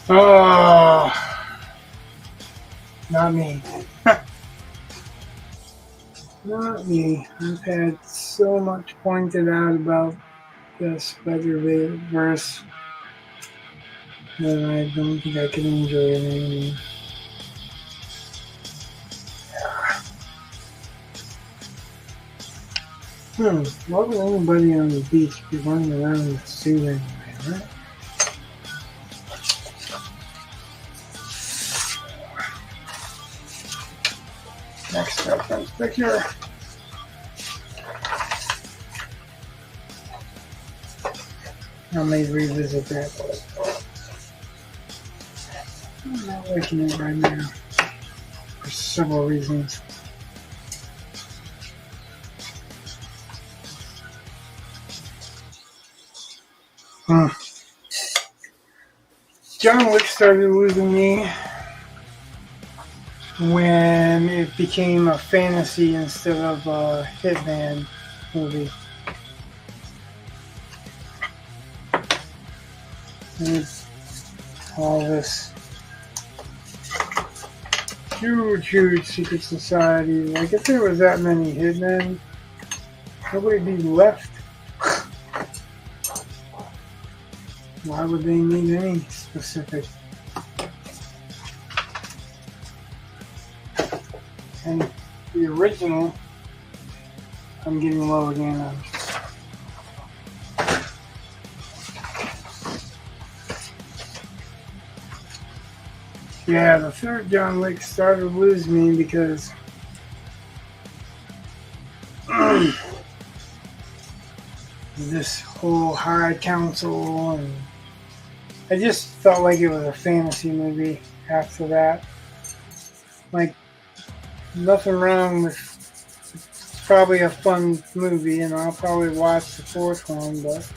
[SPEAKER 1] Oh, not me. Not me. I've had so much pointed out about the Spider-Verse that I don't think I can enjoy it anymore. Why would anybody on the beach be running around in a suit anyway, right? Next reference picture. I may revisit that. I'm not liking it right now for several reasons. John Wick started losing me when it became a fantasy instead of a Hitman movie. And it's all this huge secret society. Like, if there was that many hitmen, nobody'd be left. Why would they need any specific? And the original, I'm getting low again. Yeah, the third John Wick started to lose me because this whole High Council, and I just felt like it was a fantasy movie after that. Like, nothing wrong with, it's probably a fun movie, and I'll probably watch the fourth one, but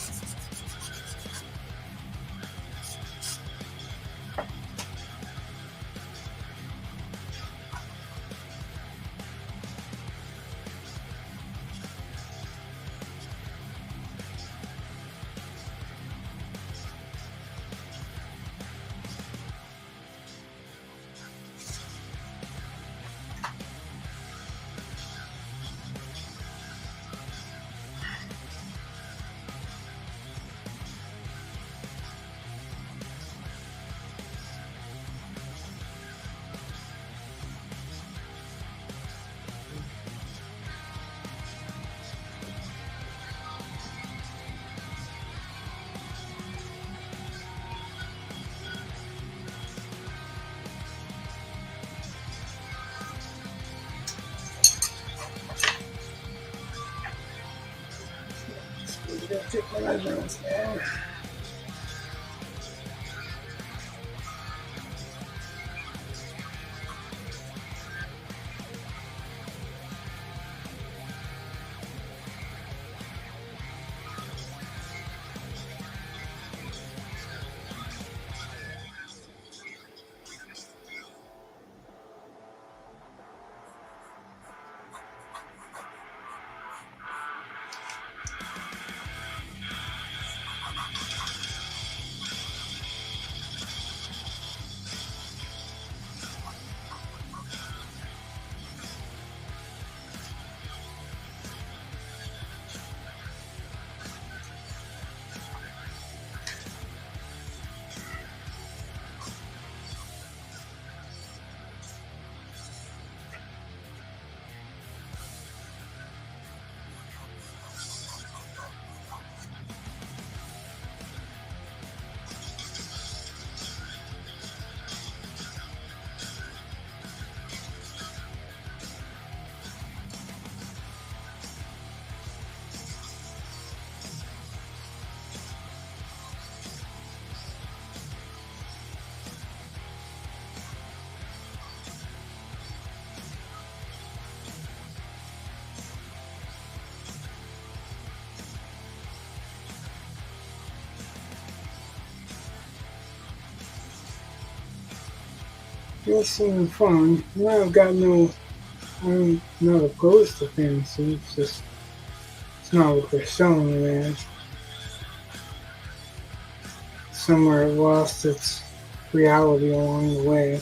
[SPEAKER 1] take my measurements now. It's seeming fun. I've got I'm not opposed to fantasy. It's just, it's not what they're selling it as. Somewhere it lost its reality along the way.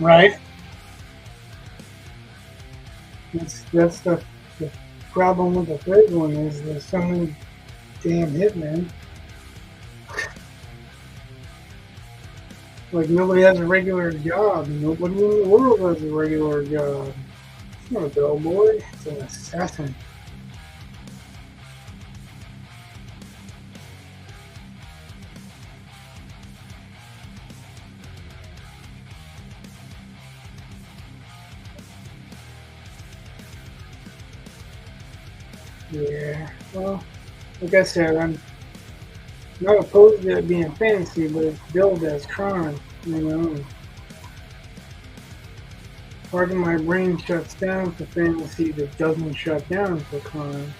[SPEAKER 1] Right? That's the problem with the third one is there's so many damn hitmen. Like nobody has a regular job. Nobody in the world has a regular job. It's not a bellboy. It's an assassin. Yeah. Well, like I said, I'm not opposed to it being fantasy, but it's billed as crime. You know. Part of my brain shuts down for fantasy that doesn't shut down for crime.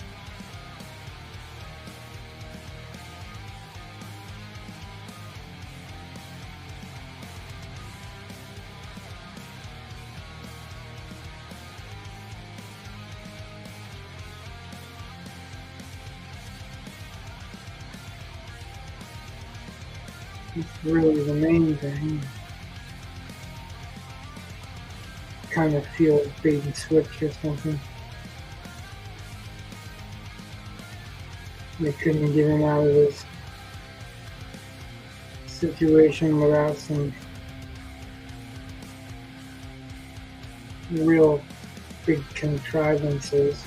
[SPEAKER 1] It's really the main thing. Kind of feel a bait and switch or something. They couldn't get him out of this situation without some real big contrivances.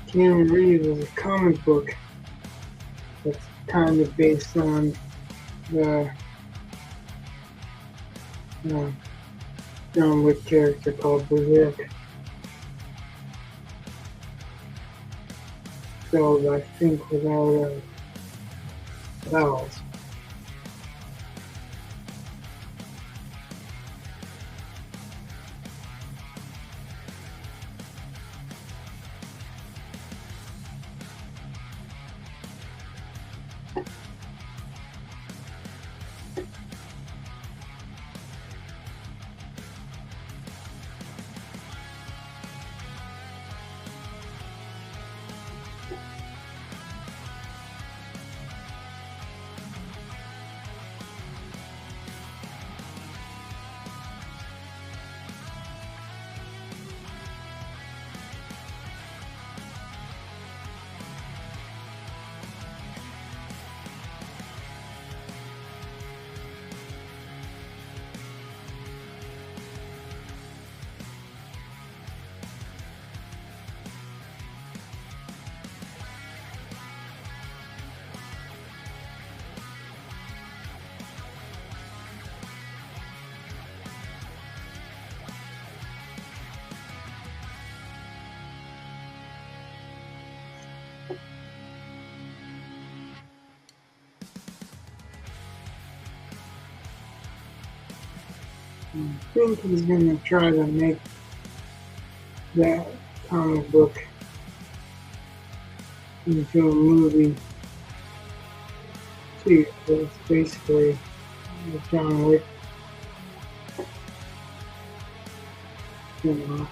[SPEAKER 1] Keanu Reeves is a comic book that's kind of based on the John Wick character called Berserk. Spelled, I think, without vowels. I think he's going to try to make that comic book into a movie too. But it's basically John Wick. You know,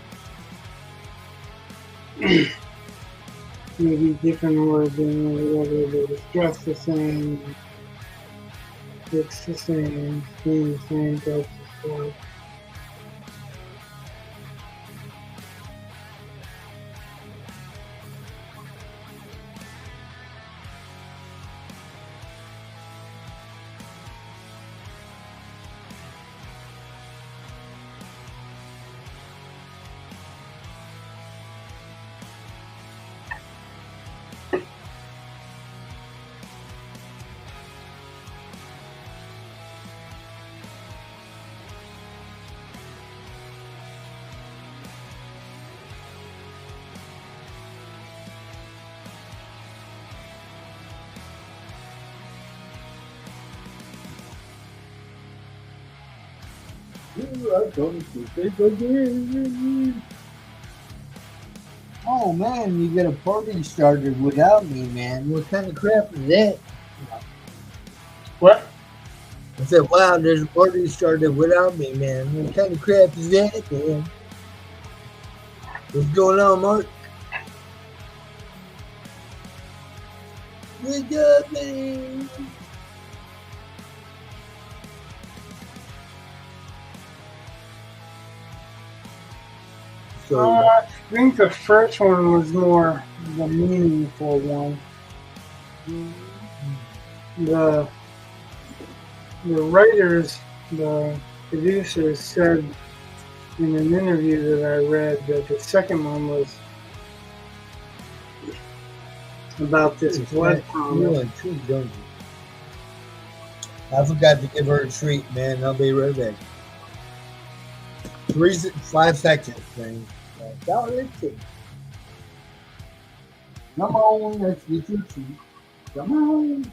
[SPEAKER 1] maybe different origin or whatever, but it's dressed the same, looks the same, doing the same types of stuff.
[SPEAKER 2] Oh man, you get a party started without me, man. What kind of crap is that?
[SPEAKER 1] What?
[SPEAKER 2] I said, wow, there's a party started without me, man. What kind of crap is that, man? What's going on, Mark? What's up, man? So,
[SPEAKER 1] I think the first one was more the meaningful one. The writers, the producers said in an interview that I read that the second one was about this blood comet.
[SPEAKER 2] I forgot to give her a treat, man. I'll be right back. 5 seconds, man. Let's see. Come on, let's get your treat. Come on.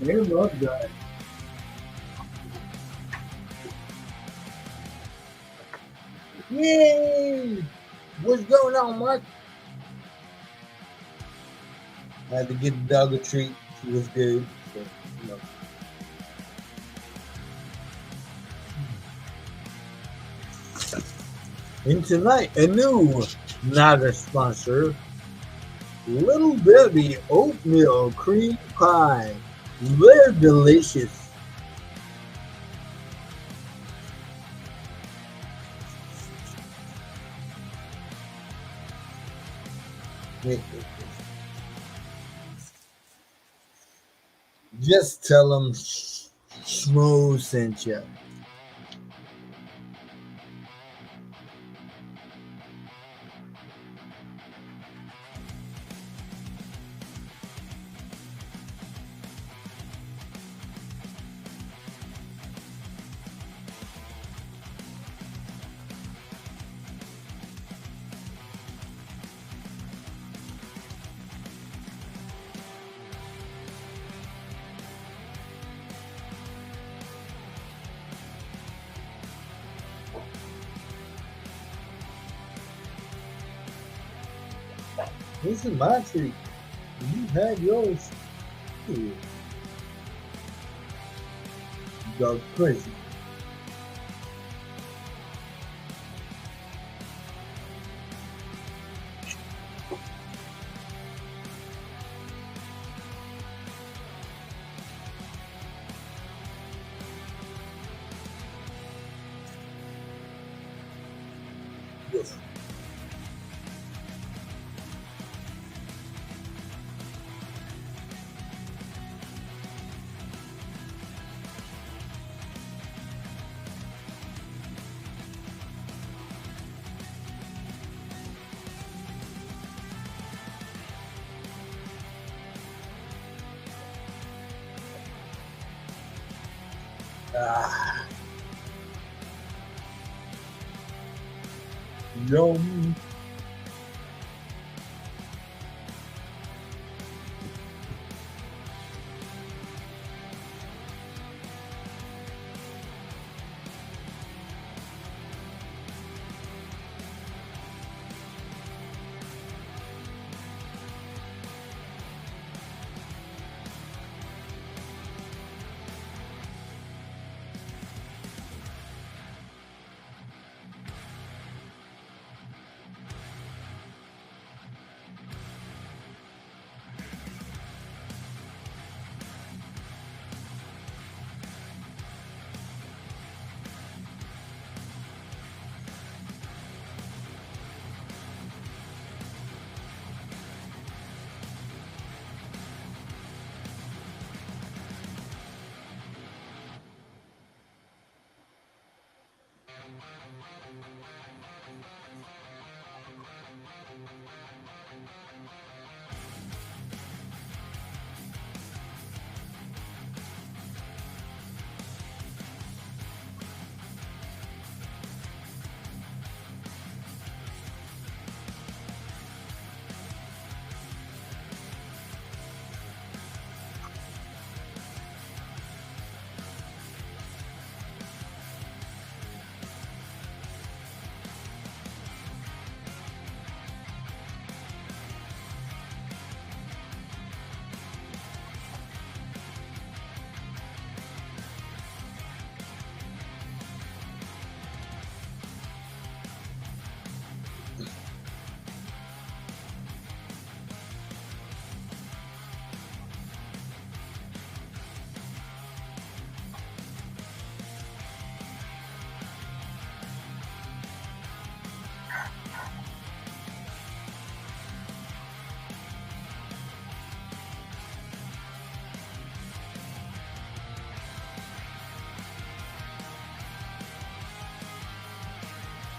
[SPEAKER 2] They love that. Yay! What's going on, Mark? I had to give the dog a treat. She was good. So, you know. And tonight, a new, not a sponsor, Little Debbie oatmeal cream pie. They're delicious. Just tell them Schmo sent you. This is my treat. You had yours. Shit. You go crazy. Yes. Ah, yum.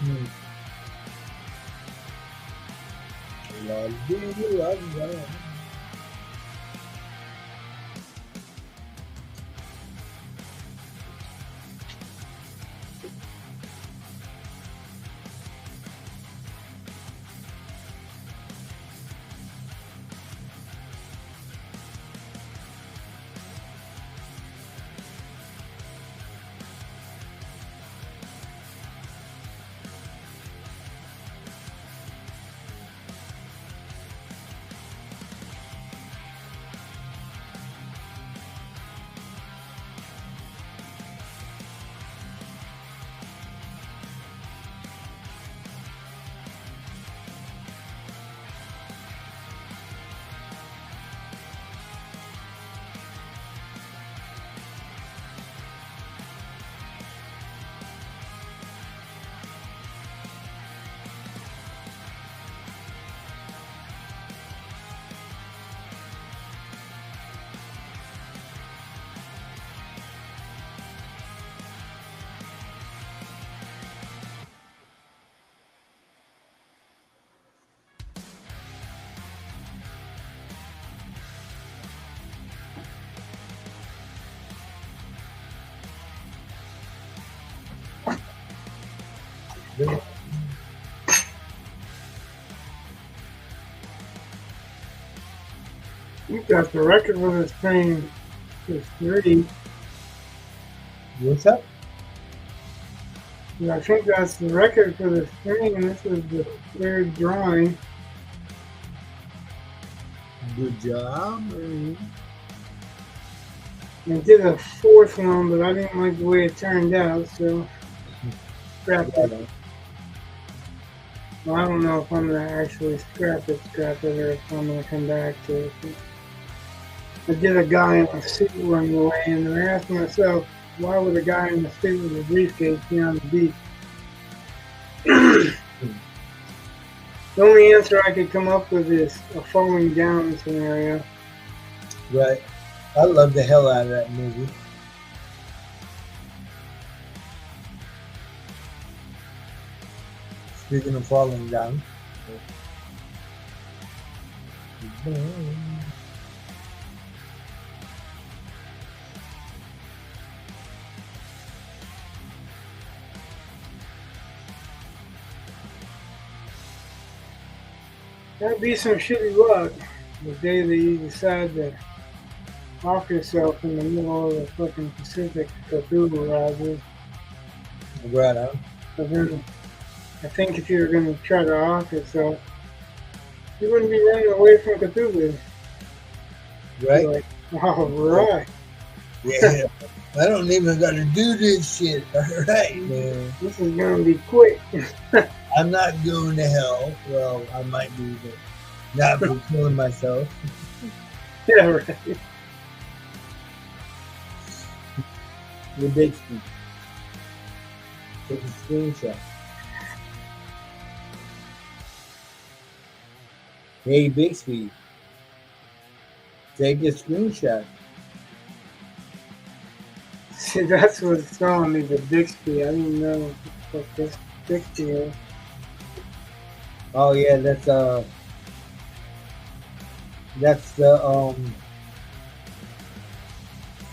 [SPEAKER 2] Hmm. La, la, la, la.
[SPEAKER 1] You got the record for this thing. It's 3.
[SPEAKER 2] What's up?
[SPEAKER 1] And I think that's the record for the string. This is the third drawing.
[SPEAKER 2] Good job.
[SPEAKER 1] I did a fourth one, but I didn't like the way it turned out, so scrapped it.
[SPEAKER 2] Right.
[SPEAKER 1] Well, I don't know if I'm gonna actually scrap it, or if I'm gonna come back to it. I did a guy in a suit along the way, and I asked myself, why would a guy in a suit with a briefcase be on the beach? The only answer I could come up with is a falling down scenario.
[SPEAKER 2] Right. I love the hell out of that movie. Speaking of falling down.
[SPEAKER 1] That'd be some shitty luck the day that you decide to off yourself in the middle of the fucking Pacific Cthulhu rises.
[SPEAKER 2] Right on.
[SPEAKER 1] But then I think if you were going to try to off yourself, you wouldn't be running away from Cthulhu.
[SPEAKER 2] Right?
[SPEAKER 1] You're like, all right.
[SPEAKER 2] Yeah. I don't even got to do this shit. All right, man.
[SPEAKER 1] This is going to be quick.
[SPEAKER 2] I'm not going to hell. Well, I might be, but not for killing myself.
[SPEAKER 1] Yeah, right.
[SPEAKER 2] The Bixby. Take a screenshot. Hey, Bixby. Take a screenshot.
[SPEAKER 1] See, that's what's throwing me, the Bixby. I didn't know what this Bixby is.
[SPEAKER 2] Oh yeah, that's the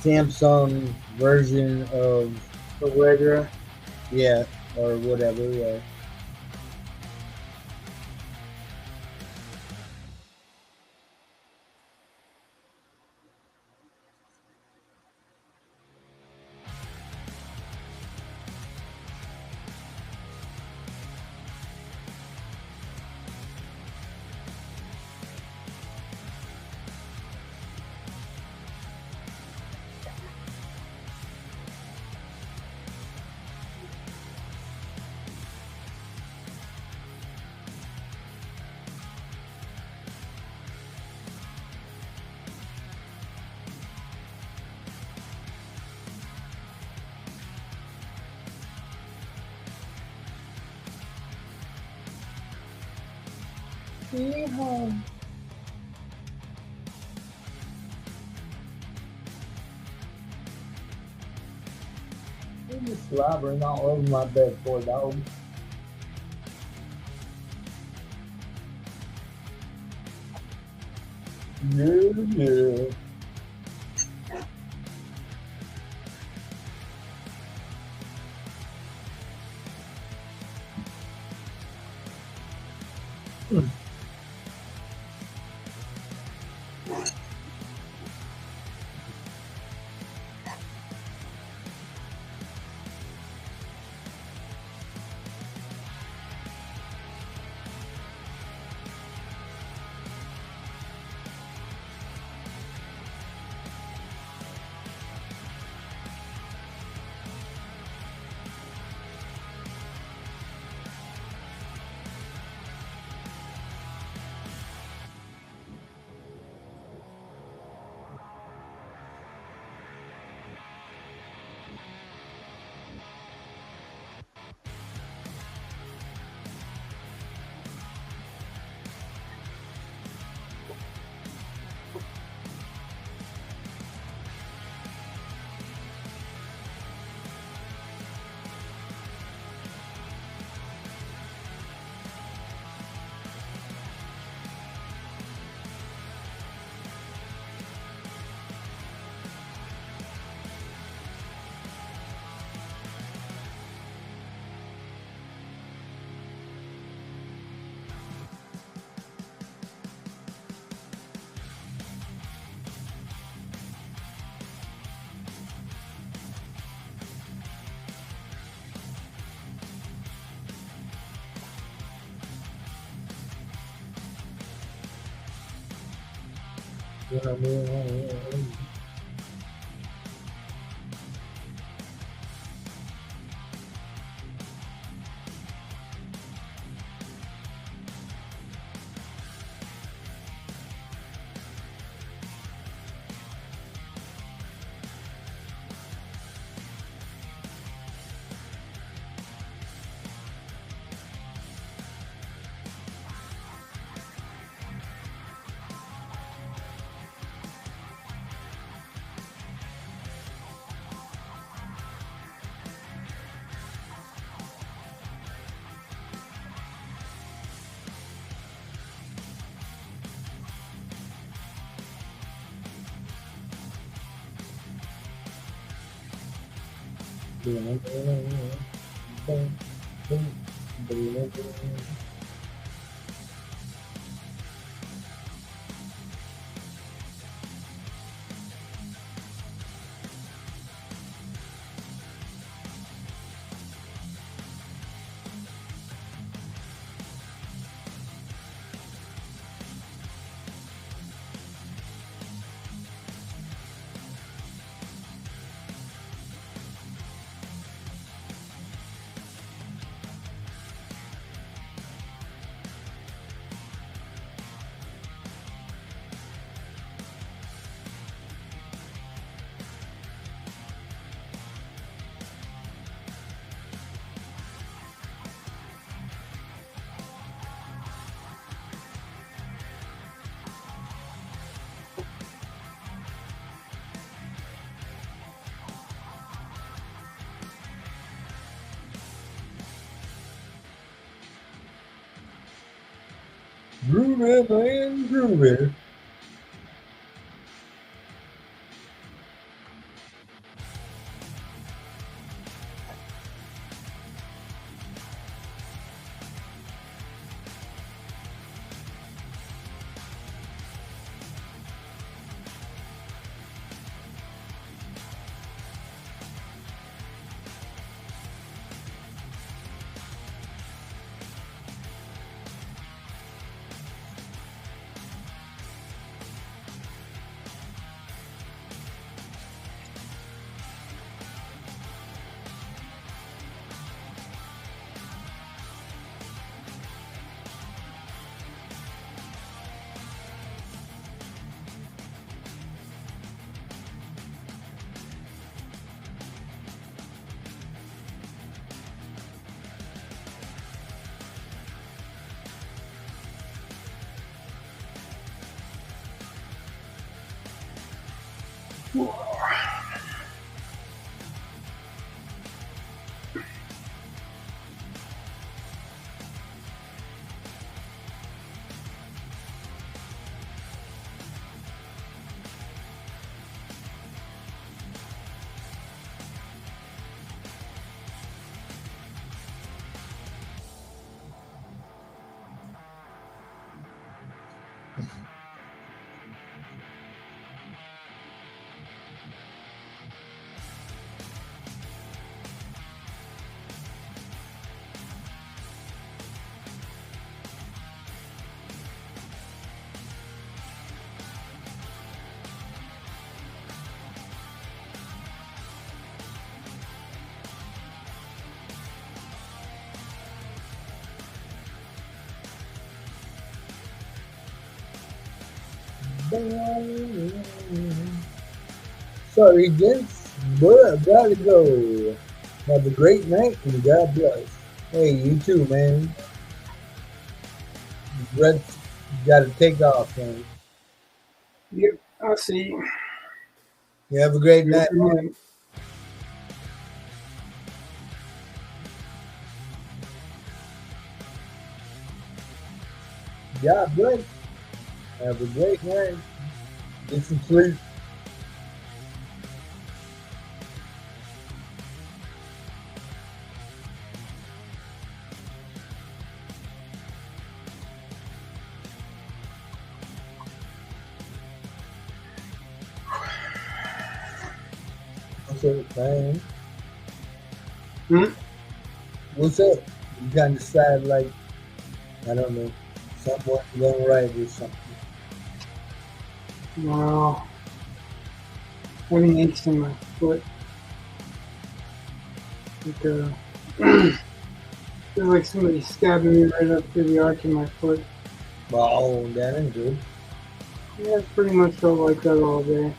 [SPEAKER 2] Samsung version of
[SPEAKER 1] Allegra.
[SPEAKER 2] yeah, or whatever, yeah.
[SPEAKER 1] Yeehaw.
[SPEAKER 2] You're just slobbering all over my bed, poor dog. No. You know what I mean? Groovy, man, groovy. Sorry, gents, but I gotta go. Have a great night and God bless. Hey, you too, man. Brett's gotta take off, man.
[SPEAKER 1] Yep, I'll see.
[SPEAKER 2] You have a great
[SPEAKER 1] Good
[SPEAKER 2] night.
[SPEAKER 1] night.
[SPEAKER 2] God bless. Have a great night. Get some sleep. What's up, man?
[SPEAKER 1] Hmm?
[SPEAKER 2] What's up? You kind of sad, like, I don't know, someone going right or something.
[SPEAKER 1] Wow. Having aches in my foot. Like, feels like somebody stabbing me right up through the arch of my foot.
[SPEAKER 2] Wow, that ain't good.
[SPEAKER 1] Yeah, it's pretty much felt like that all day.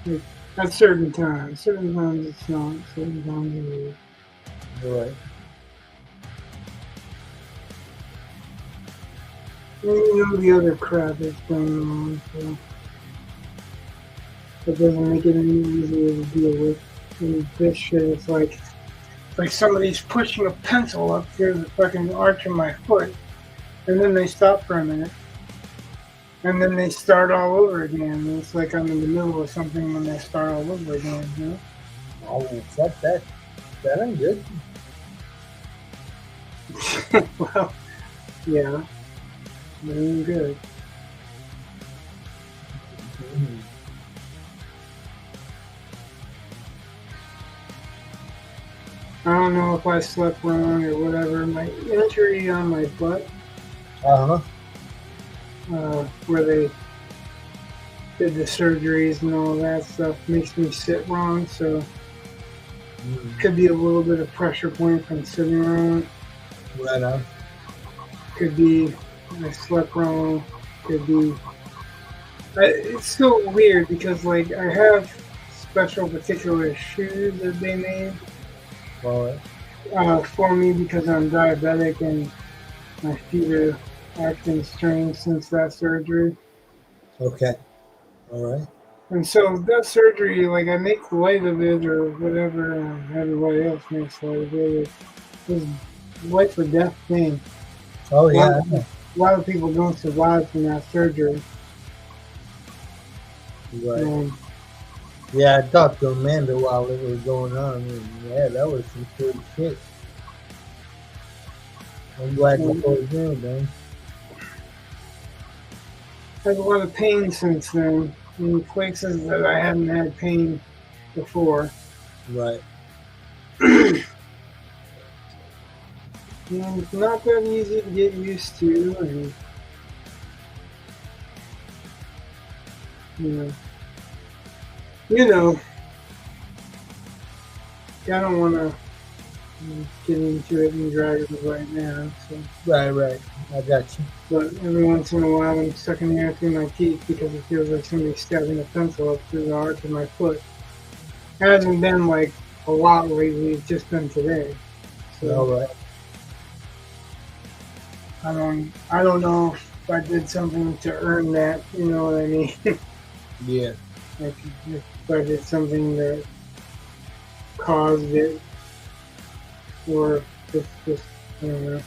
[SPEAKER 1] Like, at certain times. Certain times it's not. Certain times it is.
[SPEAKER 2] Right.
[SPEAKER 1] And you know the other crap that's going on, so that doesn't make it any easier to deal with. And this shit is like somebody's pushing a pencil up through the fucking arch of my foot, and then they stop for a minute, and then they start all over again. And it's like I'm in the middle of something when they start all over again, you know?
[SPEAKER 2] Oh, fuck that. That ain't good.
[SPEAKER 1] Well, yeah. It ain't good.
[SPEAKER 2] Mm-hmm.
[SPEAKER 1] I don't know if I slept wrong or whatever. My injury on my butt,
[SPEAKER 2] Uh-huh.
[SPEAKER 1] where they did the surgeries and all that stuff, makes me sit wrong, so could be a little bit of pressure point from sitting wrong.
[SPEAKER 2] Right on.
[SPEAKER 1] Could be I slept wrong. Could be. It's still weird because, like, I have special particular shoes that they made
[SPEAKER 2] All right.
[SPEAKER 1] for me because I'm diabetic and my feet are acting strange since that surgery.
[SPEAKER 2] Okay. All right.
[SPEAKER 1] And so that surgery, like, I make light of it or whatever, and everybody else makes light of it. It was life or death thing.
[SPEAKER 2] Oh, yeah.
[SPEAKER 1] A lot of people don't survive from that surgery.
[SPEAKER 2] Right. Yeah, I talked to Amanda while it was going on. And yeah, that was some good shit. I'm glad you pulled in, man.
[SPEAKER 1] I had a lot of pain since then in places that I hadn't had pain before.
[SPEAKER 2] Right.
[SPEAKER 1] And it's not that easy to get used to, and you know, I don't want to get into it and drag it right now. So.
[SPEAKER 2] Right. I got you.
[SPEAKER 1] But every once in a while, I'm sucking the air through my teeth because it feels like somebody's stabbing a pencil up through the arch of my foot. It hasn't been like a lot lately. It's just been today. So.
[SPEAKER 2] All right.
[SPEAKER 1] I don't know if I did something to earn that, you know what I mean?
[SPEAKER 2] Yeah.
[SPEAKER 1] Like if I did something that caused it, or just I don't know.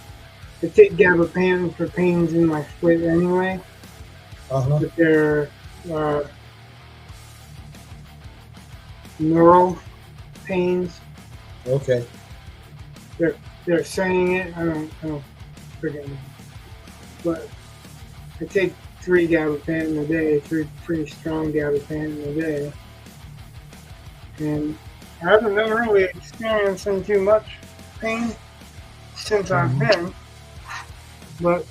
[SPEAKER 1] I take gabapentin for pains in my foot anyway, but they're neural pains.
[SPEAKER 2] Okay.
[SPEAKER 1] They're saying it. I don't forget it. But I take 3 gabapentin a day, 3 pretty strong gabapentin a day. And I haven't been really experiencing too much pain since I've been. But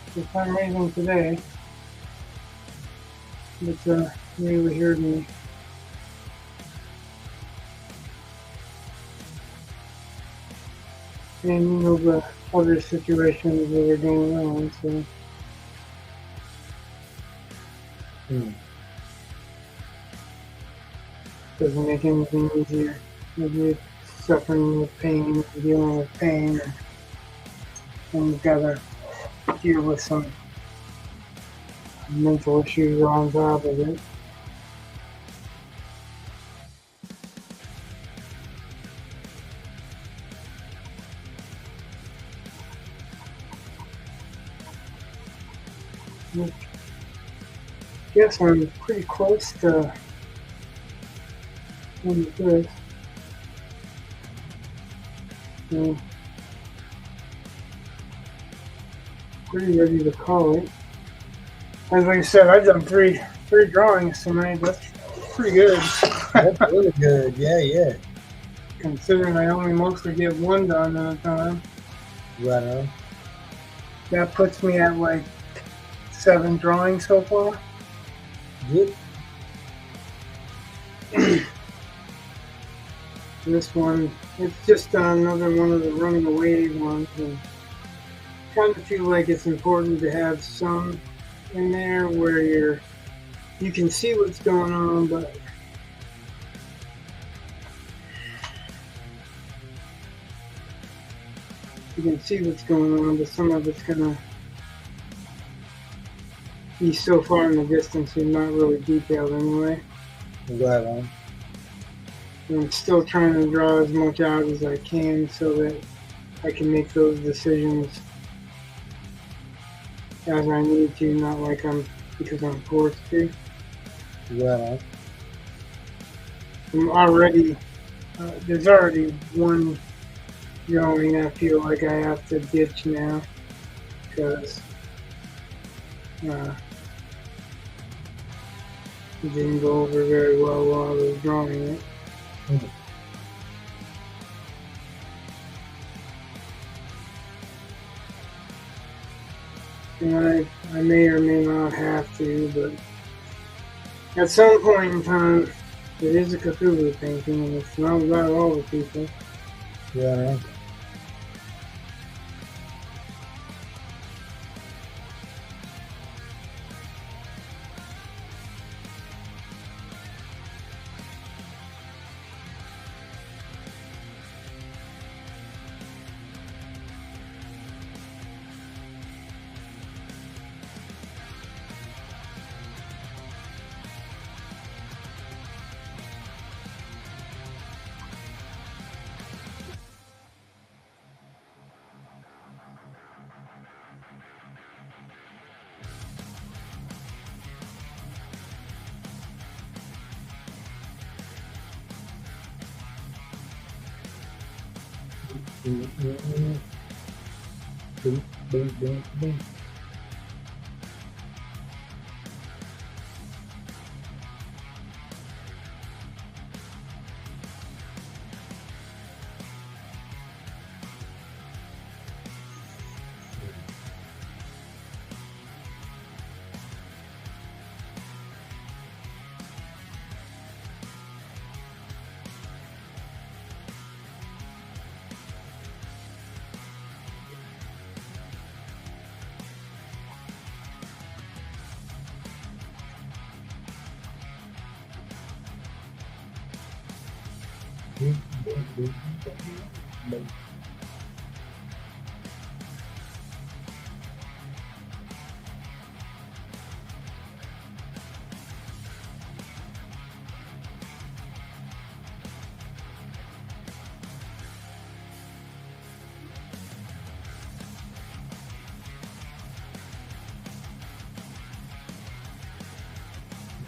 [SPEAKER 1] for some reason today, it's really hurting me. And you know the other situations that are going on, so. Doesn't make anything easier. If you're suffering with pain, dealing with pain, and you've got to deal with some mental issues on top of it. Yes, I'm pretty close to this. So, pretty ready to call it. As I said, I've done three drawings tonight. That's pretty good.
[SPEAKER 2] That's really good. Yeah.
[SPEAKER 1] Considering I only mostly get one done at a time.
[SPEAKER 2] Right on.
[SPEAKER 1] That puts me at like 7 drawings so far.
[SPEAKER 2] Good.
[SPEAKER 1] This one, it's just another one of the running away ones. And kind of feel like it's important to have some in there where you can see what's going on, but you can see what's going on, but some of it's gonna be so far in the distance and not really detailed anyway.
[SPEAKER 2] Right on.
[SPEAKER 1] I'm still trying to draw as much out as I can so that I can make those decisions as I need to, not like because I'm forced to.
[SPEAKER 2] Right on.
[SPEAKER 1] There's already one drawing I feel like I have to ditch now because it didn't go over very well while I was drawing it.
[SPEAKER 2] Mm.
[SPEAKER 1] And I may or may not have to, but at some point in time, it is a Cthulhu painting, and it's not about all the people.
[SPEAKER 2] Right on. Boom, boom, boom, boom. Boom, boom, boom, boom.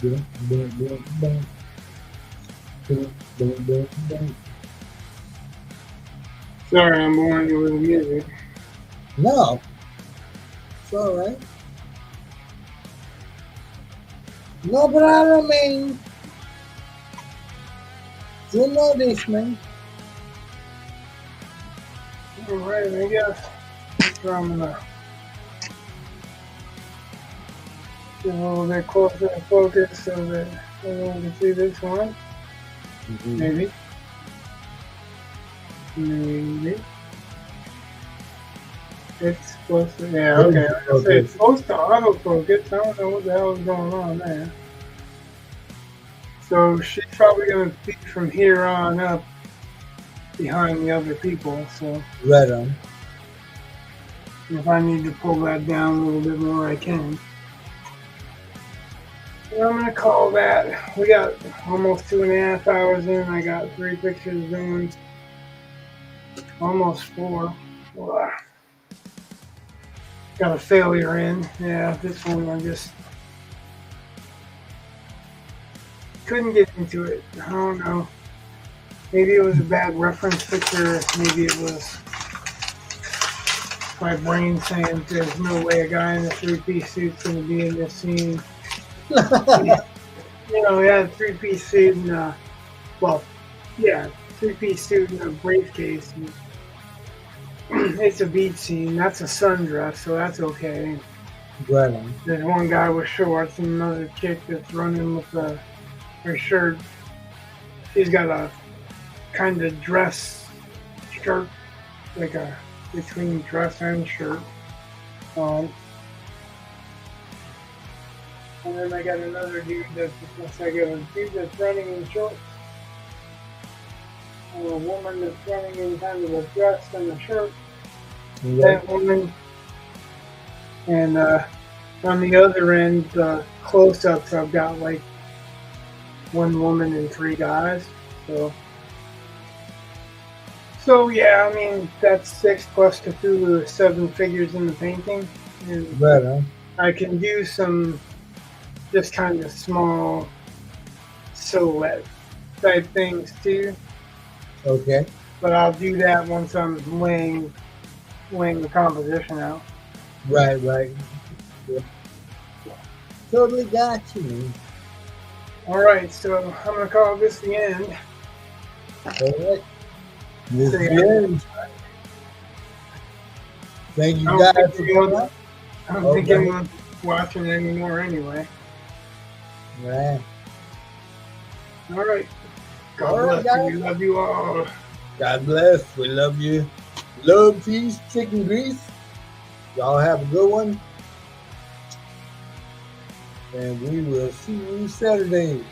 [SPEAKER 2] Boom, boom, boom, boom. Boom, boom, boom, boom.
[SPEAKER 1] Sorry, I'm boring you with the music.
[SPEAKER 2] No, it's all right. No problem, man. You know this, man.
[SPEAKER 1] Alright, I guess that's where I'm gonna get a little bit closer to focus so that everyone can see this one.
[SPEAKER 2] Mm-hmm.
[SPEAKER 1] Maybe. Maybe. It's supposed to, yeah, okay. It's supposed to autofocus. I don't know what the hell is going on there. So she's probably going to be from here on up behind the other people. So
[SPEAKER 2] Right on.
[SPEAKER 1] if I need to pull that down a little bit more, I can. And I'm going to call that. We got almost 2.5 hours in. I got 3 pictures done. Almost 4. Wow. Got a failure in. Yeah, this one I just couldn't get into it. I don't know. Maybe it was a bad reference picture. Maybe it was my brain saying there's no way a guy in a 3-piece suit's going to be in this scene. You know, he had a 3-piece suit and, 3-piece suit and a briefcase. And it's a beach scene. That's a sundress, so that's okay.
[SPEAKER 2] Right on.
[SPEAKER 1] There's one guy with shorts and another chick that's running with her shirt. She's got a kind of dress shirt, like a between dress and shirt on. And then I got another dude that's like a dude that's running in shorts. And a woman that's running in kind of a dress and a shirt.
[SPEAKER 2] Yeah.
[SPEAKER 1] That woman. And on the other end, close-ups, I've got like one woman and three guys. So yeah, I mean that's 6 plus Cthulhu, 7 figures in the painting, and
[SPEAKER 2] Right on.
[SPEAKER 1] I can do some just kind of small silhouette type things too.
[SPEAKER 2] Okay.
[SPEAKER 1] But I'll do that once I'm laying the composition out.
[SPEAKER 2] Right. Yeah. Totally got you.
[SPEAKER 1] All right, so I'm gonna call this the end.
[SPEAKER 2] All right. This
[SPEAKER 1] So,
[SPEAKER 2] is
[SPEAKER 1] yeah.
[SPEAKER 2] the end. Thank you
[SPEAKER 1] I don't
[SPEAKER 2] guys
[SPEAKER 1] think
[SPEAKER 2] for
[SPEAKER 1] we
[SPEAKER 2] coming
[SPEAKER 1] will-
[SPEAKER 2] out.
[SPEAKER 1] I don't
[SPEAKER 2] Okay.
[SPEAKER 1] think anyone's watching anymore anyway.
[SPEAKER 2] Right.
[SPEAKER 1] All right. God
[SPEAKER 2] All right,
[SPEAKER 1] bless you.
[SPEAKER 2] guys.
[SPEAKER 1] We love you all.
[SPEAKER 2] God bless. We love you. Love, peace, chicken grease. Y'all have a good one. And we will see you Saturday.